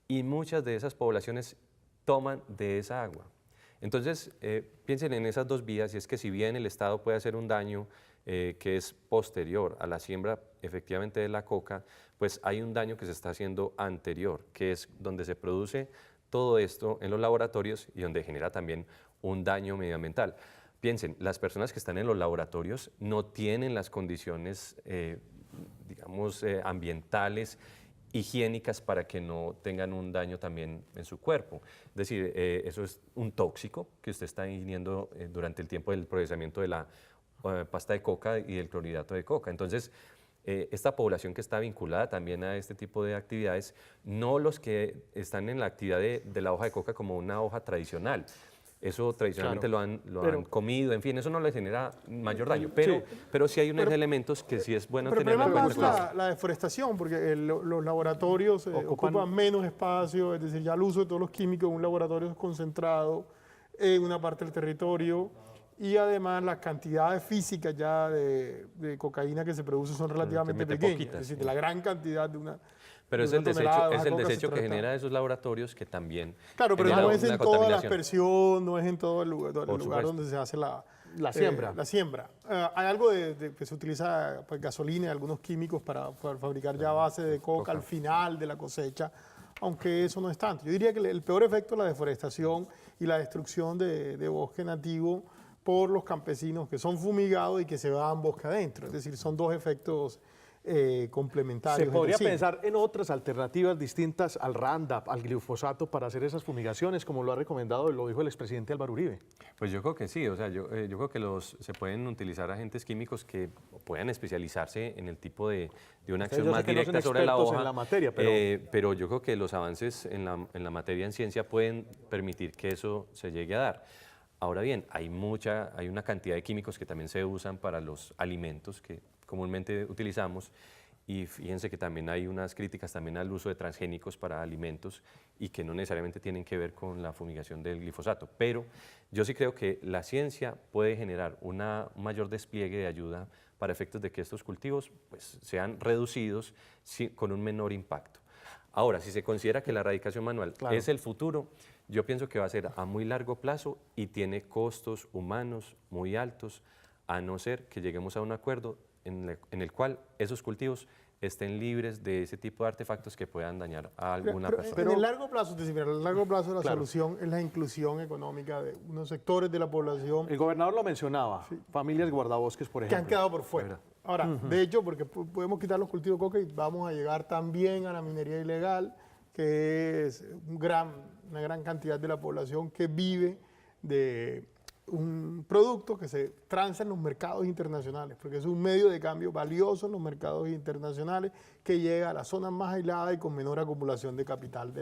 Y muchas de esas poblaciones toman de esa agua. Entonces, piensen en esas dos vías, y es que si bien el Estado puede hacer un daño que es posterior a la siembra efectivamente de la coca, pues hay un daño que se está haciendo anterior, que es donde se produce todo esto en los laboratorios y donde genera también un daño medioambiental. Piensen, las personas que están en los laboratorios no tienen las condiciones, digamos, ambientales, higiénicas para que no tengan un daño también en su cuerpo. Es decir, eso es un tóxico que usted está ingiriendo durante el tiempo del procesamiento de la pasta de coca y del clorhidrato de coca. Entonces, esta población que está vinculada también a este tipo de actividades, no los que están en la actividad de la hoja de coca como una hoja tradicional. Eso tradicionalmente lo han comido, en fin, eso no les genera mayor daño, pero sí hay unos elementos que sí es bueno tener en cuenta. Pero la deforestación, porque los laboratorios ocupan menos espacio, es decir, ya el uso de todos los químicos en un laboratorio es concentrado en una parte del territorio, y además las cantidades físicas ya de cocaína que se produce son relativamente pequeñas, poquitas, es decir, de la gran cantidad de una... Pero es el desecho que genera esos laboratorios que también... Claro, pero no es en toda la aspersión, no es en todo el lugar donde se hace la siembra. Hay algo que se utiliza pues, gasolina y algunos químicos para fabricar ya base de coca al final de la cosecha, aunque eso no es tanto. Yo diría que el peor efecto es la deforestación y la destrucción de bosque nativo por los campesinos que son fumigados y que se van bosque adentro. Es decir, son dos efectos complementarios. ¿Se podría entre sí. pensar en otras alternativas distintas al Roundup, al glifosato, para hacer esas fumigaciones, como lo ha recomendado y lo dijo el expresidente Álvaro Uribe? Pues yo creo que sí, o sea, yo creo que se pueden utilizar agentes químicos que puedan especializarse en el tipo de una acción más directa sobre la hoja. En la materia, pero yo creo que los avances en la materia en ciencia pueden permitir que eso se llegue a dar. Ahora bien, hay una cantidad de químicos que también se usan para los alimentos que comúnmente utilizamos, y fíjense que también hay unas críticas también al uso de transgénicos para alimentos y que no necesariamente tienen que ver con la fumigación del glifosato. Pero yo sí creo que la ciencia puede generar un mayor despliegue de ayuda para efectos de que estos cultivos pues, sean reducidos con un menor impacto. Ahora, si se considera que la erradicación manual es el futuro, yo pienso que va a ser a muy largo plazo y tiene costos humanos muy altos, a no ser que lleguemos a un acuerdo en el cual esos cultivos estén libres de ese tipo de artefactos que puedan dañar a alguna persona. Pero en el largo plazo, a largo plazo la solución es la inclusión económica de unos sectores de la población. El gobernador lo mencionaba, familias guardabosques, por ejemplo. Que han quedado por fuera. Ahora, de hecho, porque podemos quitar los cultivos de coca y vamos a llegar también a la minería ilegal, que es una gran cantidad de la población que vive de un producto que se transa en los mercados internacionales, porque es un medio de cambio valioso en los mercados internacionales que llega a las zonas más aisladas y con menor acumulación de capital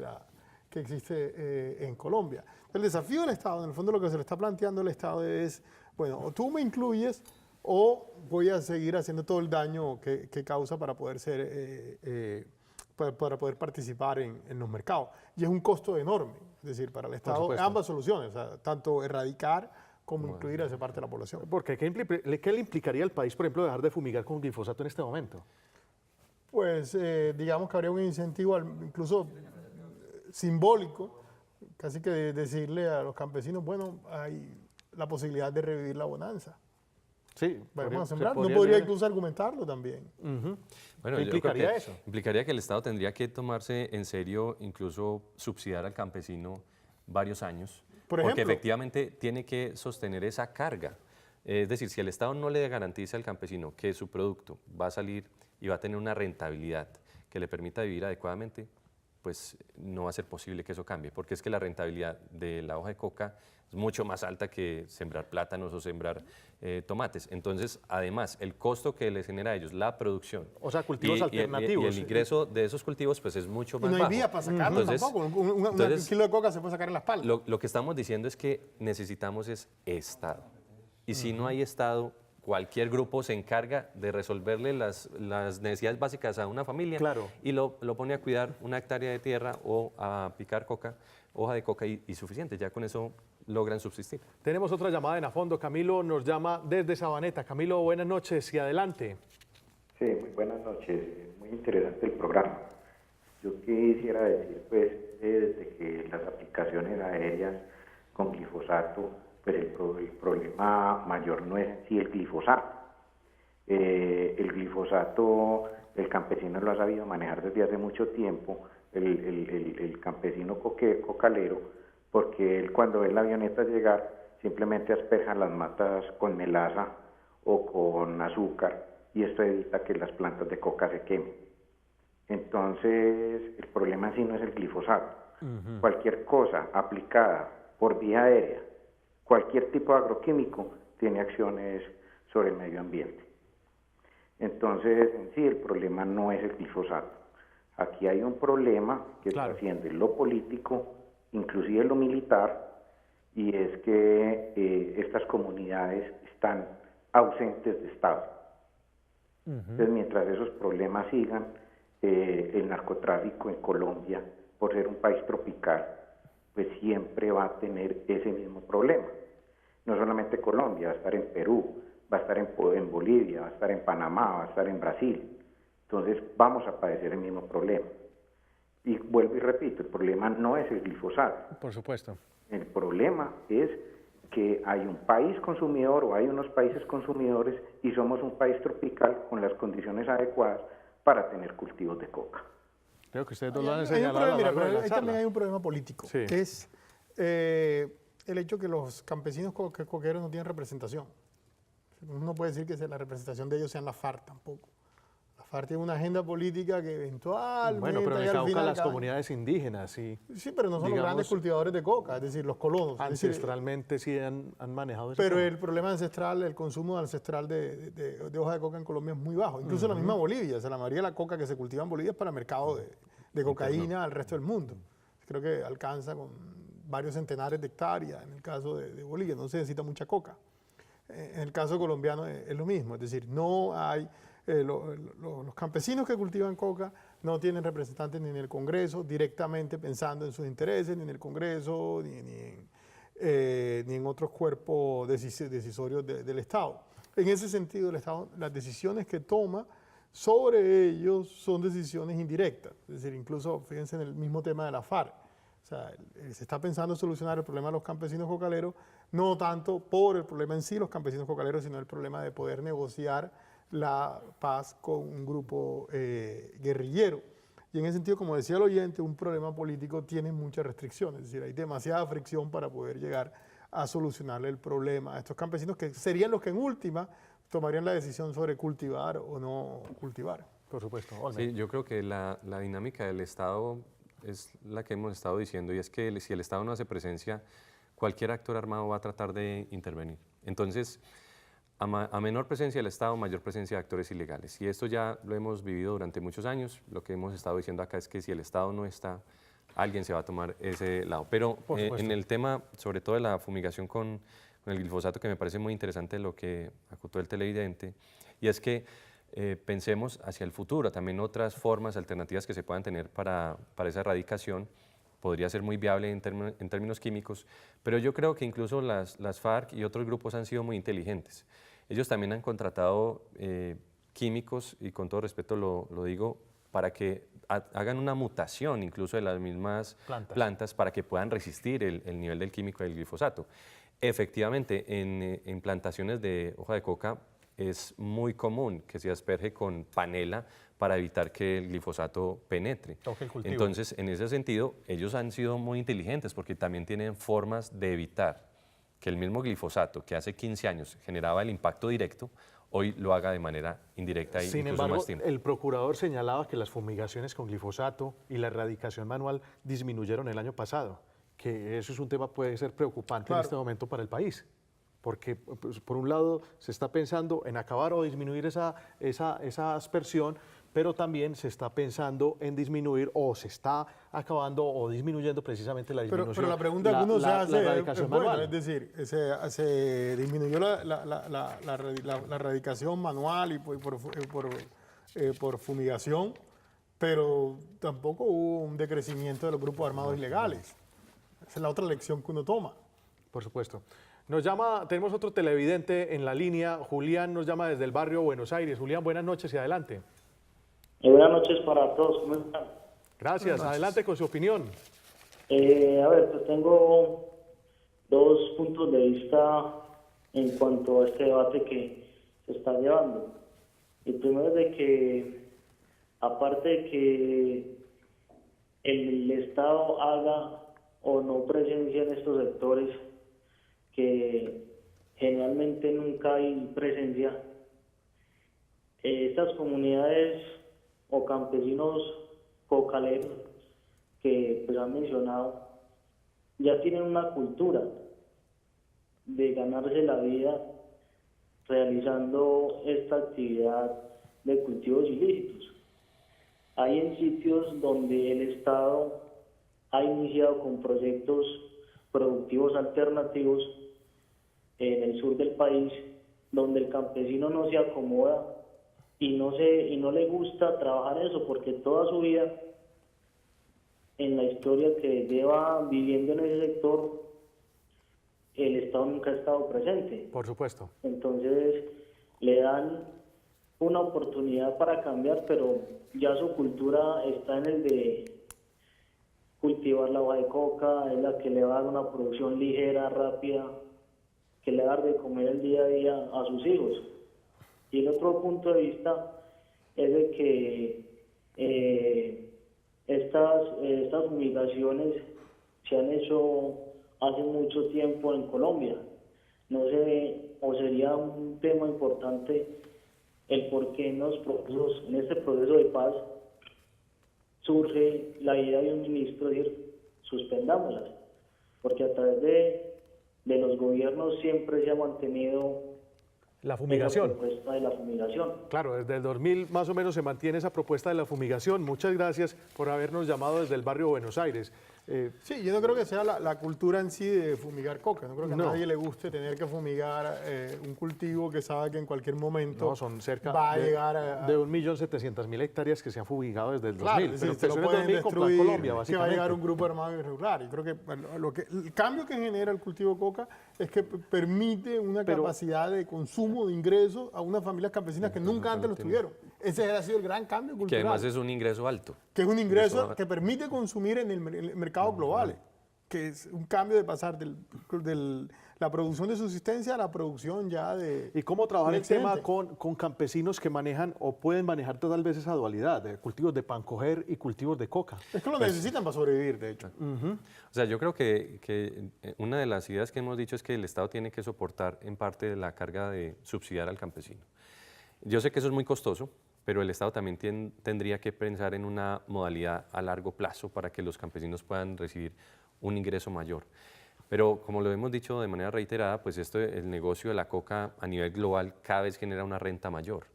que existe en Colombia. El desafío del Estado, en el fondo lo que se le está planteando al Estado es, bueno, o tú me incluyes o voy a seguir haciendo todo el daño que causa para poder para poder participar en los mercados. Y es un costo enorme, es decir, para el Estado ambas soluciones, o sea, tanto erradicar como incluir a esa parte de la población. Porque ¿qué le implicaría al país, por ejemplo, dejar de fumigar con glifosato en este momento? Pues digamos que habría un incentivo incluso simbólico, casi que decirle a los campesinos, bueno, hay la posibilidad de revivir la bonanza. Sí, vamos a sembrar. No podría incluso argumentarlo también. Bueno, ¿qué implicaría eso? Implicaría que el Estado tendría que tomarse en serio, incluso subsidiar al campesino varios años, porque efectivamente tiene que sostener esa carga. Es decir, si el Estado no le garantiza al campesino que su producto va a salir y va a tener una rentabilidad que le permita vivir adecuadamente, pues no va a ser posible que eso cambie, porque es que la rentabilidad de la hoja de coca es mucho más alta que sembrar plátanos o sembrar tomates. Entonces, además, el costo que les genera a ellos la producción, o sea, cultivos alternativos, y el ingreso de esos cultivos pues es mucho más bajo. Y no hay vía para sacarlo tampoco. Un kilo de coca se puede sacar en la espalda. Lo que estamos diciendo es que necesitamos es Estado. Y si no hay Estado, cualquier grupo se encarga de resolverle las necesidades básicas a una familia y lo pone a cuidar una hectárea de tierra o a picar hoja de coca y suficiente. Ya con eso logran subsistir. Tenemos otra llamada en A Fondo. Camilo nos llama desde Sabaneta. Camilo, buenas noches y adelante. Sí, muy buenas noches. Muy interesante el programa. Yo quisiera decir, pues, desde que las aplicaciones aéreas con glifosato, pues el problema mayor no es en sí el glifosato. El glifosato, el campesino lo ha sabido manejar desde hace mucho tiempo, el campesino cocalero, porque él cuando ve la avioneta llegar simplemente asperja las matas con melaza o con azúcar y esto evita que las plantas de coca se quemen. Entonces el problema en sí no es el glifosato. Cualquier cosa aplicada por vía aérea, cualquier tipo de agroquímico tiene acciones sobre el medio ambiente. Entonces en sí el problema no es el glifosato. Aquí hay un problema que trasciende lo político, inclusive lo militar, y es que estas comunidades están ausentes de Estado. Entonces, mientras esos problemas sigan, el narcotráfico en Colombia, por ser un país tropical, pues siempre va a tener ese mismo problema. No solamente Colombia, va a estar en Perú, va a estar en Bolivia, va a estar en Panamá, va a estar en Brasil. Entonces, vamos a padecer el mismo problema. Y vuelvo y repito, el problema no es el glifosato. Por supuesto. El problema es que hay un país consumidor o hay unos países consumidores y somos un país tropical con las condiciones adecuadas para tener cultivos de coca. Creo que ustedes lo han señalado. Ahí también hay un problema político, que es el hecho que los campesinos coqueros no tienen representación. Uno no puede decir que la representación de ellos sea en la FARC tampoco. La FARC tiene una agenda política que eventualmente... Bueno, pero en el al Cauca final las comunidades indígenas, sí. Sí, pero no son los grandes cultivadores de coca, es decir, los colonos. Ancestralmente sí han manejado ese Pero tema. el problema ancestral, el consumo ancestral de hoja de coca en Colombia es muy bajo. Incluso en la misma Bolivia, o sea, la mayoría de la coca que se cultiva en Bolivia es para el mercado de cocaína al resto del mundo. Creo que alcanza con varios centenares de hectáreas en el caso de Bolivia, no se necesita mucha coca. En el caso colombiano es lo mismo, es decir, no hay, los campesinos que cultivan coca no tienen representantes ni en el Congreso directamente pensando en sus intereses, ni en el Congreso, ni en otros cuerpos decisorios del Estado. En ese sentido, el Estado, las decisiones que toma sobre ellos son decisiones indirectas, es decir, incluso fíjense en el mismo tema de la FARC. O sea, se está pensando en solucionar el problema de los campesinos cocaleros, no tanto por el problema en sí, los campesinos cocaleros, sino el problema de poder negociar la paz con un grupo guerrillero. Y en ese sentido, como decía el oyente, un problema político tiene muchas restricciones, es decir, hay demasiada fricción para poder llegar a solucionarle el problema a estos campesinos, que serían los que en última tomarían la decisión sobre cultivar o no cultivar. Por supuesto. Sí, yo creo que la dinámica del Estado es la que hemos estado diciendo, y es que si el Estado no hace presencia, cualquier actor armado va a tratar de intervenir. Entonces, a menor presencia del Estado, mayor presencia de actores ilegales. Y esto ya lo hemos vivido durante muchos años. Lo que hemos estado diciendo acá es que si el Estado no está, alguien se va a tomar ese lado. Pero en el tema, sobre todo de la fumigación con el glifosato, que me parece muy interesante lo que acotó el televidente, y es que pensemos hacia el futuro, también otras formas alternativas que se puedan tener para esa erradicación. Podría ser muy viable en términos químicos, pero yo creo que incluso las FARC y otros grupos han sido muy inteligentes. Ellos también han contratado químicos, y con todo respeto lo digo, para que hagan una mutación incluso de las mismas plantas para que puedan resistir el nivel del químico del glifosato. Efectivamente, en plantaciones de hoja de coca es muy común que se asperge con panela para evitar que el glifosato penetre. Entonces, en ese sentido, ellos han sido muy inteligentes porque también tienen formas de evitar que el mismo glifosato que hace 15 años generaba el impacto directo, hoy lo haga de manera indirecta y Sin incluso embargo, más tiempo. el procurador señalaba que las fumigaciones con glifosato y la erradicación manual disminuyeron el año pasado, que eso es un tema puede ser preocupante en este momento para el país. Porque, pues, por un lado, se está pensando en acabar o disminuir esa aspersión, pero también se está pensando en disminuir o se está acabando o disminuyendo precisamente la disminución. Pero la pregunta que uno se hace es buena, es decir, se disminuyó la erradicación manual y por fumigación, pero tampoco hubo un decrecimiento de los grupos armados ilegales. Esa es la otra lección que uno toma. Por supuesto. Nos llama, tenemos otro televidente en la línea, Julián nos llama desde el barrio Buenos Aires. Julián, buenas noches y adelante. Buenas noches para todos, ¿cómo están? Gracias, adelante con su opinión. A ver, pues tengo dos puntos de vista en cuanto a este debate que se está llevando. El primero es de que, aparte de que el Estado haga o no presencia en estos sectores, que generalmente nunca hay presencia, estas comunidades o campesinos cocaleros que pues han mencionado ya tienen una cultura de ganarse la vida realizando esta actividad de cultivos ilícitos. Hay en sitios donde el Estado ha iniciado con proyectos productivos alternativos en el sur del país, donde el campesino no se acomoda y no le gusta trabajar eso, porque toda su vida, en la historia que lleva viviendo en ese sector, el Estado nunca ha estado presente. Por supuesto. Entonces le dan una oportunidad para cambiar, pero ya su cultura está en el de cultivar la hoja de coca, es la que le va a dar una producción ligera, rápida, que le va a dar de comer el día a día a sus hijos. Y el otro punto de vista es de que estas fumigaciones se han hecho hace mucho tiempo en Colombia. No sé, o sería un tema importante el por qué en este proceso de paz surge la idea de un ministro de decir, suspendámoslas, porque a través de los gobiernos siempre se ha mantenido la fumigación. La propuesta de la fumigación. Claro, desde el 2000 más o menos se mantiene esa propuesta de la fumigación. Muchas gracias por habernos llamado desde el barrio Buenos Aires. Sí, yo no creo que sea la cultura en sí de fumigar coca. No creo que a nadie le guste tener que fumigar un cultivo que sabe que en cualquier momento son cerca va a llegar a... de 1.700.000 hectáreas que se han fumigado desde el 2000. Claro, es decir, pero lo pueden destruir, Colombia, que va a llegar un grupo armado irregular. Y creo que, bueno, el cambio que genera el cultivo de coca es que permite una capacidad de consumo, de ingresos a unas familias campesinas que nunca antes lo tuvieron. Ese ha sido el gran cambio cultural. Que además es un ingreso alto. Que es un ingreso que permite consumir en el mercado global, que es un cambio de pasar de la producción de subsistencia a la producción ya de... ¿Y cómo trabajar el tema con campesinos que manejan o pueden manejar tal vez esa dualidad de cultivos de pancoger y cultivos de coca? Es que lo necesitan para sobrevivir, de hecho. O sea, yo creo que una de las ideas que hemos dicho es que el Estado tiene que soportar en parte la carga de subsidiar al campesino. Yo sé que eso es muy costoso, pero el Estado también tendría que pensar en una modalidad a largo plazo para que los campesinos puedan recibir un ingreso mayor. Pero como lo hemos dicho de manera reiterada, pues el negocio de la coca a nivel global cada vez genera una renta mayor.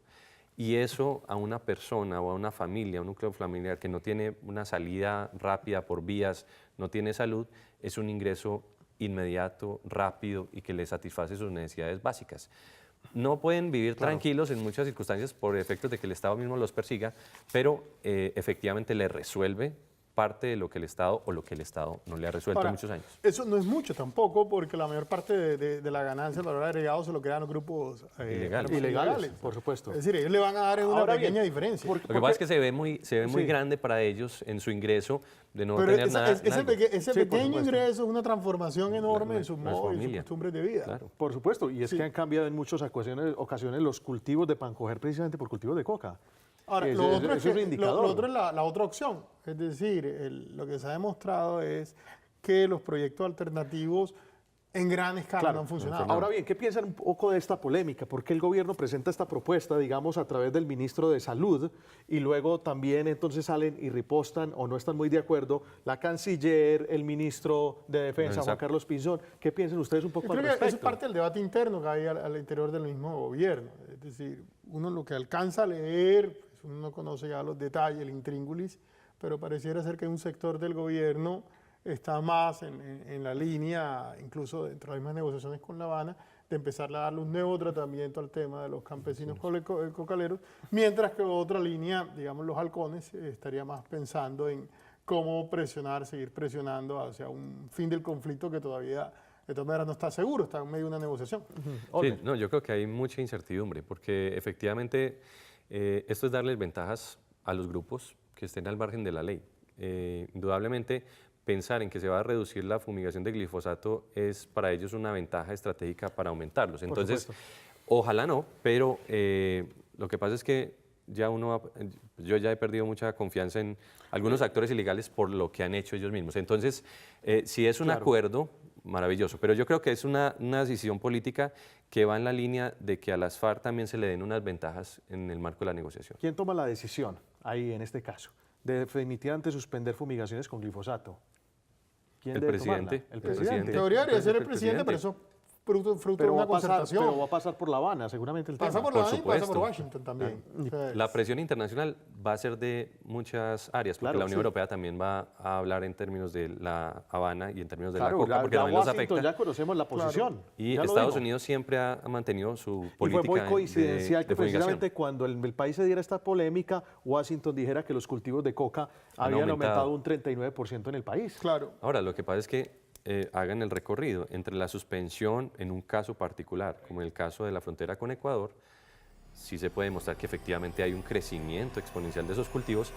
Y eso a una persona o a una familia, a un núcleo familiar que no tiene una salida rápida por vías, no tiene salud, es un ingreso inmediato, rápido y que le satisface sus necesidades básicas. No pueden vivir tranquilos en muchas circunstancias por efectos de que el Estado mismo los persiga, pero efectivamente le resuelve parte de lo que el Estado o lo que el Estado no le ha resuelto en muchos años. Eso no es mucho tampoco, porque la mayor parte de la ganancia del valor agregado se lo quedan los grupos ilegales, por supuesto. Es decir, ellos le van a dar una pequeña diferencia. Lo que pasa es que se ve muy grande para ellos en su ingreso de no tener nada. Ese pequeño ingreso es una transformación enorme en sus modos y sus costumbres de vida. Claro. Por supuesto, y es que han cambiado en muchas ocasiones los cultivos de pancoger precisamente por cultivos de coca. Ahora, lo otro es la otra opción. Es decir, lo que se ha demostrado es que los proyectos alternativos en gran escala no han funcionado. Ahora bien, ¿qué piensan un poco de esta polémica? ¿Por qué el gobierno presenta esta propuesta, digamos, a través del ministro de Salud y luego también entonces salen y ripostan o no están muy de acuerdo la canciller, el ministro de Defensa, Juan Carlos Pinzón? ¿Qué piensan ustedes un poco al respecto? Eso es parte del debate interno que hay al interior del mismo gobierno. Es decir, uno lo que alcanza a leer, pues uno no conoce ya los detalles, el intríngulis, pero pareciera ser que un sector del gobierno está más en la línea, incluso dentro de las mismas negociaciones con La Habana, de empezar a darle un nuevo tratamiento al tema de los campesinos cocaleros, mientras que otra línea, digamos los halcones, estaría más pensando en cómo seguir presionando hacia un fin del conflicto que todavía de todas maneras no está seguro, está en medio de una negociación. Sí, no, yo creo que hay mucha incertidumbre, porque efectivamente esto es darles ventajas a los grupos que estén al margen de la ley. Indudablemente, pensar en que se va a reducir la fumigación de glifosato es para ellos una ventaja estratégica para aumentarlos. Entonces, ojalá no, pero lo que pasa es que yo ya he perdido mucha confianza en algunos actores ilegales por lo que han hecho ellos mismos. Entonces, si es un acuerdo, maravilloso, pero yo creo que es una decisión política que va en la línea de que a las FARC también se le den unas ventajas en el marco de la negociación. ¿Quién toma la decisión ahí en este caso de definitivamente suspender fumigaciones con glifosato? ¿Quién debe tomarla? El presidente. En teoría debería ser el presidente, pero eso fruto de una concertación. Pero va a pasar por La Habana, seguramente el tema. Pasa por La Habana y pasa por Washington también. La presión internacional va a ser de muchas áreas, porque la Unión Europea también va a hablar en términos de La Habana y en términos de la coca, porque también los afecta. Ya conocemos la posición. Y Estados Unidos siempre ha mantenido su política. Y fue muy coincidencial que precisamente cuando el país se diera esta polémica, Washington dijera que los cultivos de coca habían aumentado un 39% en el país. Claro. Ahora, lo que pasa es que hagan el recorrido entre la suspensión en un caso particular, como en el caso de la frontera con Ecuador, sí se puede demostrar que efectivamente hay un crecimiento exponencial de esos cultivos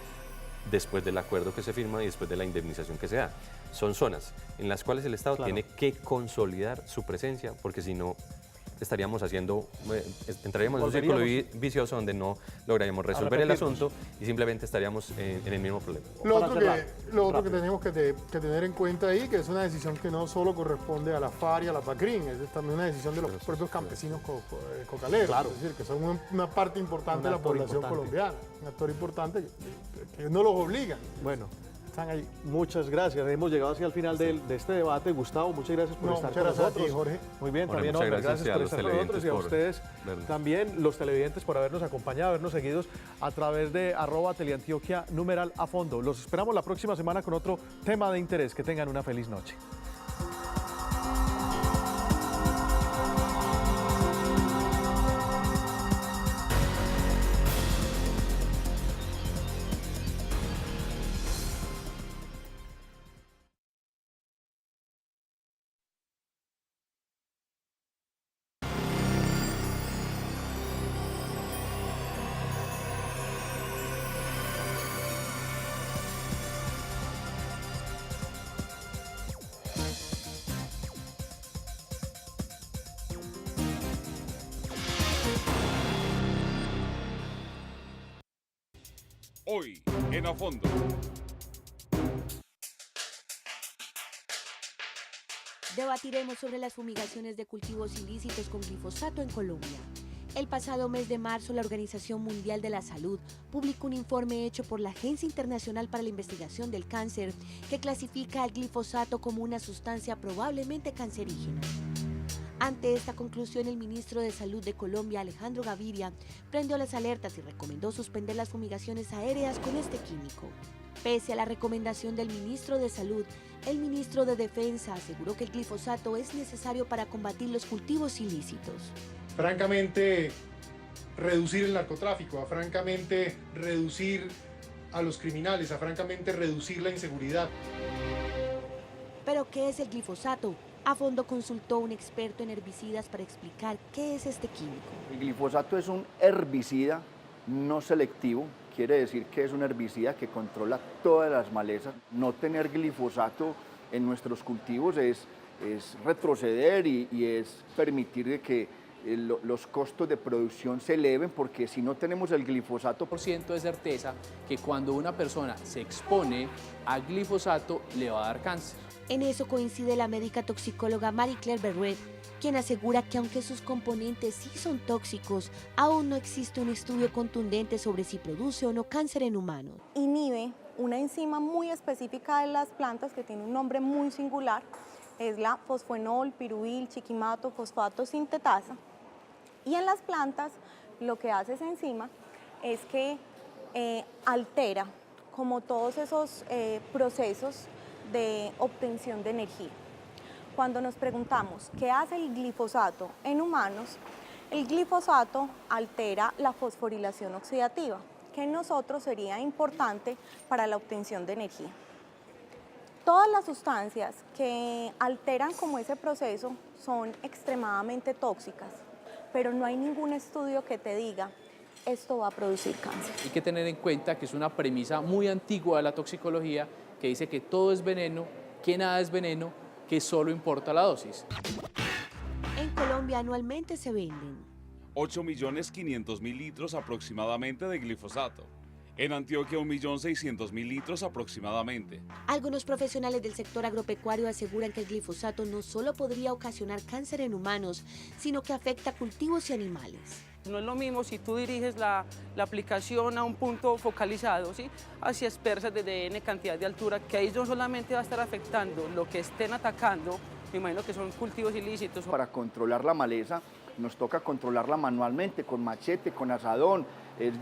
después del acuerdo que se firma y después de la indemnización que se da. Son zonas en las cuales el Estado tiene que consolidar su presencia, porque si no, estaríamos entraríamos en un círculo vicioso donde no lograríamos resolver el asunto y simplemente estaríamos en el mismo problema. Lo otro que tenemos que tener en cuenta ahí, que es una decisión que no solo corresponde a la FARC y a la PACRIN, es también una decisión de los propios campesinos cocaleros, Claro. es decir, que son una parte importante de la población colombiana, un actor importante que no los obligan. Bueno, están ahí. Muchas gracias. Hemos llegado hacia el final de este debate. Gustavo, muchas gracias por estar con nosotros. A ti, Jorge. Muy bien, Jorge, también muchas Hombre, gracias por estar con nosotros y a ustedes también, los televidentes, por habernos acompañado, habernos seguido a través de @Teleantioquia #afondo. Los esperamos la próxima semana con otro tema de interés. Que tengan una feliz noche. Hoy, en A Fondo. Debatiremos sobre las fumigaciones de cultivos ilícitos con glifosato en Colombia. El pasado mes de marzo, la Organización Mundial de la Salud publicó un informe hecho por la Agencia Internacional para la Investigación del Cáncer que clasifica al glifosato como una sustancia probablemente cancerígena. Ante esta conclusión, el ministro de Salud de Colombia, Alejandro Gaviria, prendió las alertas y recomendó suspender las fumigaciones aéreas con este químico. Pese a la recomendación del ministro de Salud, el ministro de Defensa aseguró que el glifosato es necesario para combatir los cultivos ilícitos. Francamente, reducir el narcotráfico, a francamente reducir a los criminales, a francamente reducir la inseguridad. ¿Pero qué es el glifosato? A Fondo consultó a un experto en herbicidas para explicar qué es este químico. El glifosato es un herbicida no selectivo, quiere decir que es un herbicida que controla todas las malezas. No tener glifosato en nuestros cultivos es retroceder y es permitir que los costos de producción se eleven, porque si no tenemos el glifosato... % de certeza que cuando una persona se expone a glifosato le va a dar cáncer. En eso coincide la médica toxicóloga Marie-Claire Berruet, quien asegura que aunque sus componentes sí son tóxicos, aún no existe un estudio contundente sobre si produce o no cáncer en humanos. Inhibe una enzima muy específica de las plantas que tiene un nombre muy singular, es la fosfenol, piruil, chiquimato, fosfato sintetasa. Y en las plantas lo que hace esa enzima es que altera como todos esos procesos de obtención de energía. Cuando nos preguntamos qué hace el glifosato en humanos, el glifosato altera la fosforilación oxidativa, que en nosotros sería importante para la obtención de energía. Todas las sustancias que alteran como ese proceso son extremadamente tóxicas, pero no hay ningún estudio que te diga esto va a producir cáncer. Hay que tener en cuenta que es una premisa muy antigua de la toxicología que dice que todo es veneno, que nada es veneno, que solo importa la dosis. En Colombia anualmente se venden 8.500.000 litros aproximadamente de glifosato. En Antioquia, 1.600.000 litros aproximadamente. Algunos profesionales del sector agropecuario aseguran que el glifosato no solo podría ocasionar cáncer en humanos, sino que afecta a cultivos y animales. No es lo mismo si tú diriges la aplicación a un punto focalizado, ¿sí?, hacia dispersas de N cantidad de altura, que ahí no solamente va a estar afectando lo que estén atacando, me imagino que son cultivos ilícitos. Para controlar la maleza nos toca controlarla manualmente, con machete, con asadón,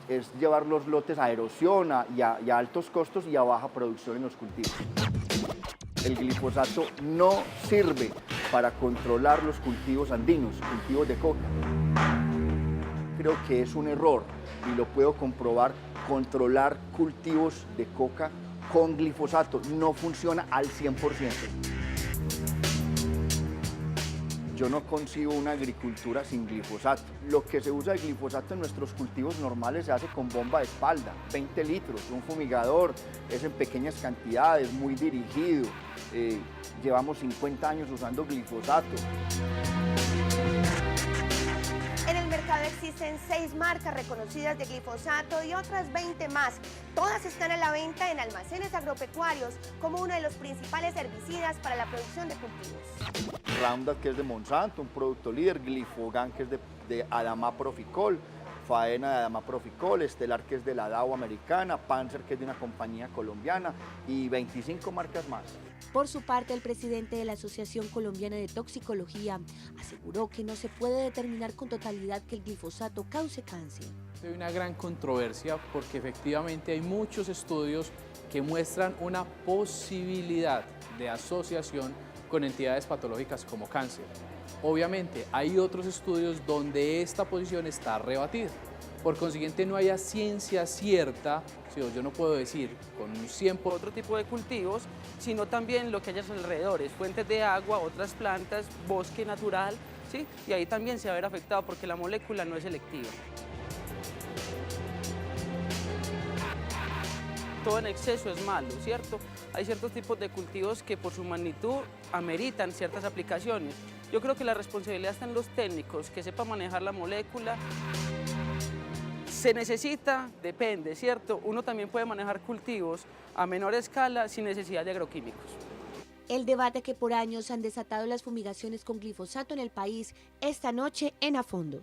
es llevar los lotes a erosión y a altos costos y a baja producción en los cultivos. El glifosato no sirve para controlar los cultivos andinos, cultivos de coca. Creo que es un error y lo puedo comprobar. Controlar cultivos de coca con glifosato no funciona al 100%. Yo no concibo una agricultura sin glifosato. Lo que se usa de glifosato en nuestros cultivos normales se hace con bomba de espalda, 20 litros, un fumigador, es en pequeñas cantidades, muy dirigido. Llevamos 50 años usando glifosato. existen 6 marcas reconocidas de glifosato y otras 20 más. Todas están a la venta en almacenes agropecuarios como uno de los principales herbicidas para la producción de cultivos. Roundup, que es de Monsanto, un producto líder, Glifogan, que es de Adama Proficol, Faena de Adama Proficol, Estelar, que es de la Dow americana, Panzer, que es de una compañía colombiana, y 25 marcas más. Por su parte, el presidente de la Asociación Colombiana de Toxicología aseguró que no se puede determinar con totalidad que el glifosato cause cáncer. Hay una gran controversia porque efectivamente hay muchos estudios que muestran una posibilidad de asociación con entidades patológicas como cáncer. Obviamente hay otros estudios donde esta posición está rebatida. Por consiguiente no hay ciencia cierta, yo no puedo decir con un 100% otro tipo de cultivos, sino también lo que hay a sus alrededores, fuentes de agua, otras plantas, bosque natural, ¿sí? Y ahí también se va a ver afectado porque la molécula no es selectiva. Todo en exceso es malo, ¿cierto? Hay ciertos tipos de cultivos que por su magnitud ameritan ciertas aplicaciones. Yo creo que la responsabilidad está en los técnicos, que sepan manejar la molécula. Se necesita, depende, ¿cierto? Uno también puede manejar cultivos a menor escala sin necesidad de agroquímicos. El debate que por años han desatado las fumigaciones con glifosato en el país, esta noche en A Fondo.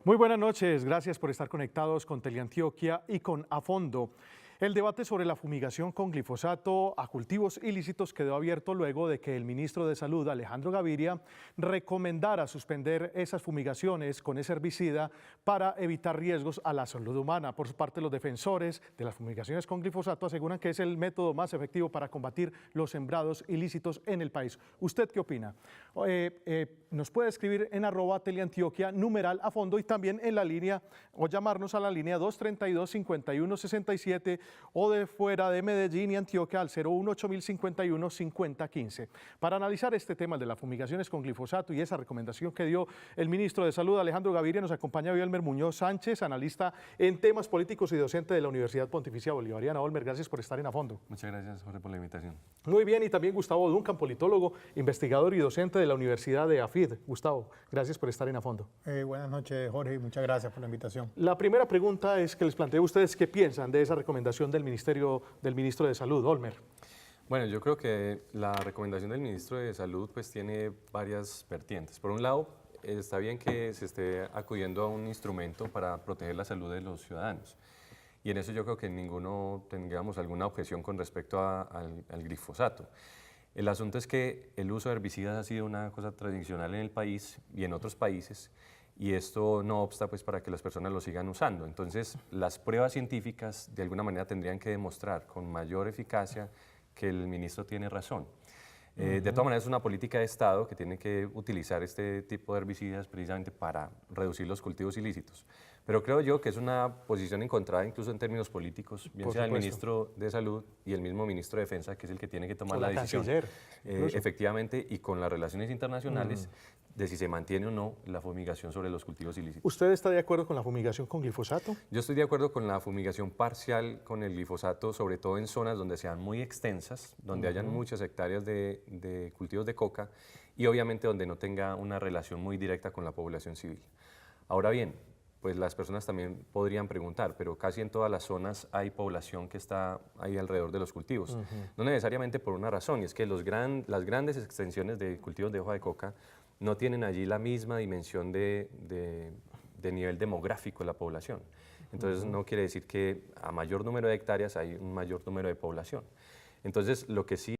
Muy buenas noches, gracias por estar conectados con Teleantioquia y con A Fondo. El debate sobre la fumigación con glifosato a cultivos ilícitos quedó abierto luego de que el ministro de Salud, Alejandro Gaviria, recomendara suspender esas fumigaciones con ese herbicida para evitar riesgos a la salud humana. Por su parte, los defensores de las fumigaciones con glifosato aseguran que es el método más efectivo para combatir los sembrados ilícitos en el país. ¿Usted qué opina? Nos puede escribir en @Teleantioquia, numeral A Fondo, y también en la línea, o llamarnos a la línea 232-5167, o de fuera de Medellín y Antioquia al 018-051-5015. Para analizar este tema de las fumigaciones con glifosato y esa recomendación que dio el ministro de Salud, Alejandro Gaviria, nos acompaña Elmer Muñoz Sánchez, analista en temas políticos y docente de la Universidad Pontificia Bolivariana. Elmer, gracias por estar en A Fondo. Muchas gracias, Jorge, por la invitación. Muy bien, y también Gustavo Duncan, politólogo, investigador y docente de la Universidad de AFID. Gustavo, gracias por estar en A Fondo. Buenas noches, Jorge, y muchas gracias por la invitación. La primera pregunta es que les planteo a ustedes qué piensan de esa recomendación del ministro de Salud, Elmer. Bueno, yo creo que la recomendación del ministro de Salud pues tiene varias vertientes. Por un lado, está bien que se esté acudiendo a un instrumento para proteger la salud de los ciudadanos. Y en eso yo creo que ninguno tengamos alguna objeción con respecto al glifosato. El asunto es que el uso de herbicidas ha sido una cosa tradicional en el país y en otros países, y esto no obsta pues para que las personas lo sigan usando. Entonces, las pruebas científicas de alguna manera tendrían que demostrar con mayor eficacia que el ministro tiene razón. De todas maneras, es una política de Estado que tiene que utilizar este tipo de herbicidas precisamente para reducir los cultivos ilícitos. Pero creo yo que es una posición encontrada incluso en términos políticos, bien sea el ministro de Salud y el mismo ministro de Defensa, que es el que tiene que tomar la decisión. Efectivamente, y con las relaciones internacionales, de si se mantiene o no la fumigación sobre los cultivos ilícitos. ¿Usted está de acuerdo con la fumigación con glifosato? Yo estoy de acuerdo con la fumigación parcial con el glifosato, sobre todo en zonas donde sean muy extensas, donde hayan muchas hectáreas de cultivos de coca y obviamente donde no tenga una relación muy directa con la población civil. Ahora bien, pues las personas también podrían preguntar, pero casi en todas las zonas hay población que está ahí alrededor de los cultivos. No necesariamente por una razón, y es que las grandes extensiones de cultivos de hoja de coca no tienen allí la misma dimensión de nivel demográfico de la población. Entonces no quiere decir que a mayor número de hectáreas hay un mayor número de población. Entonces lo que sí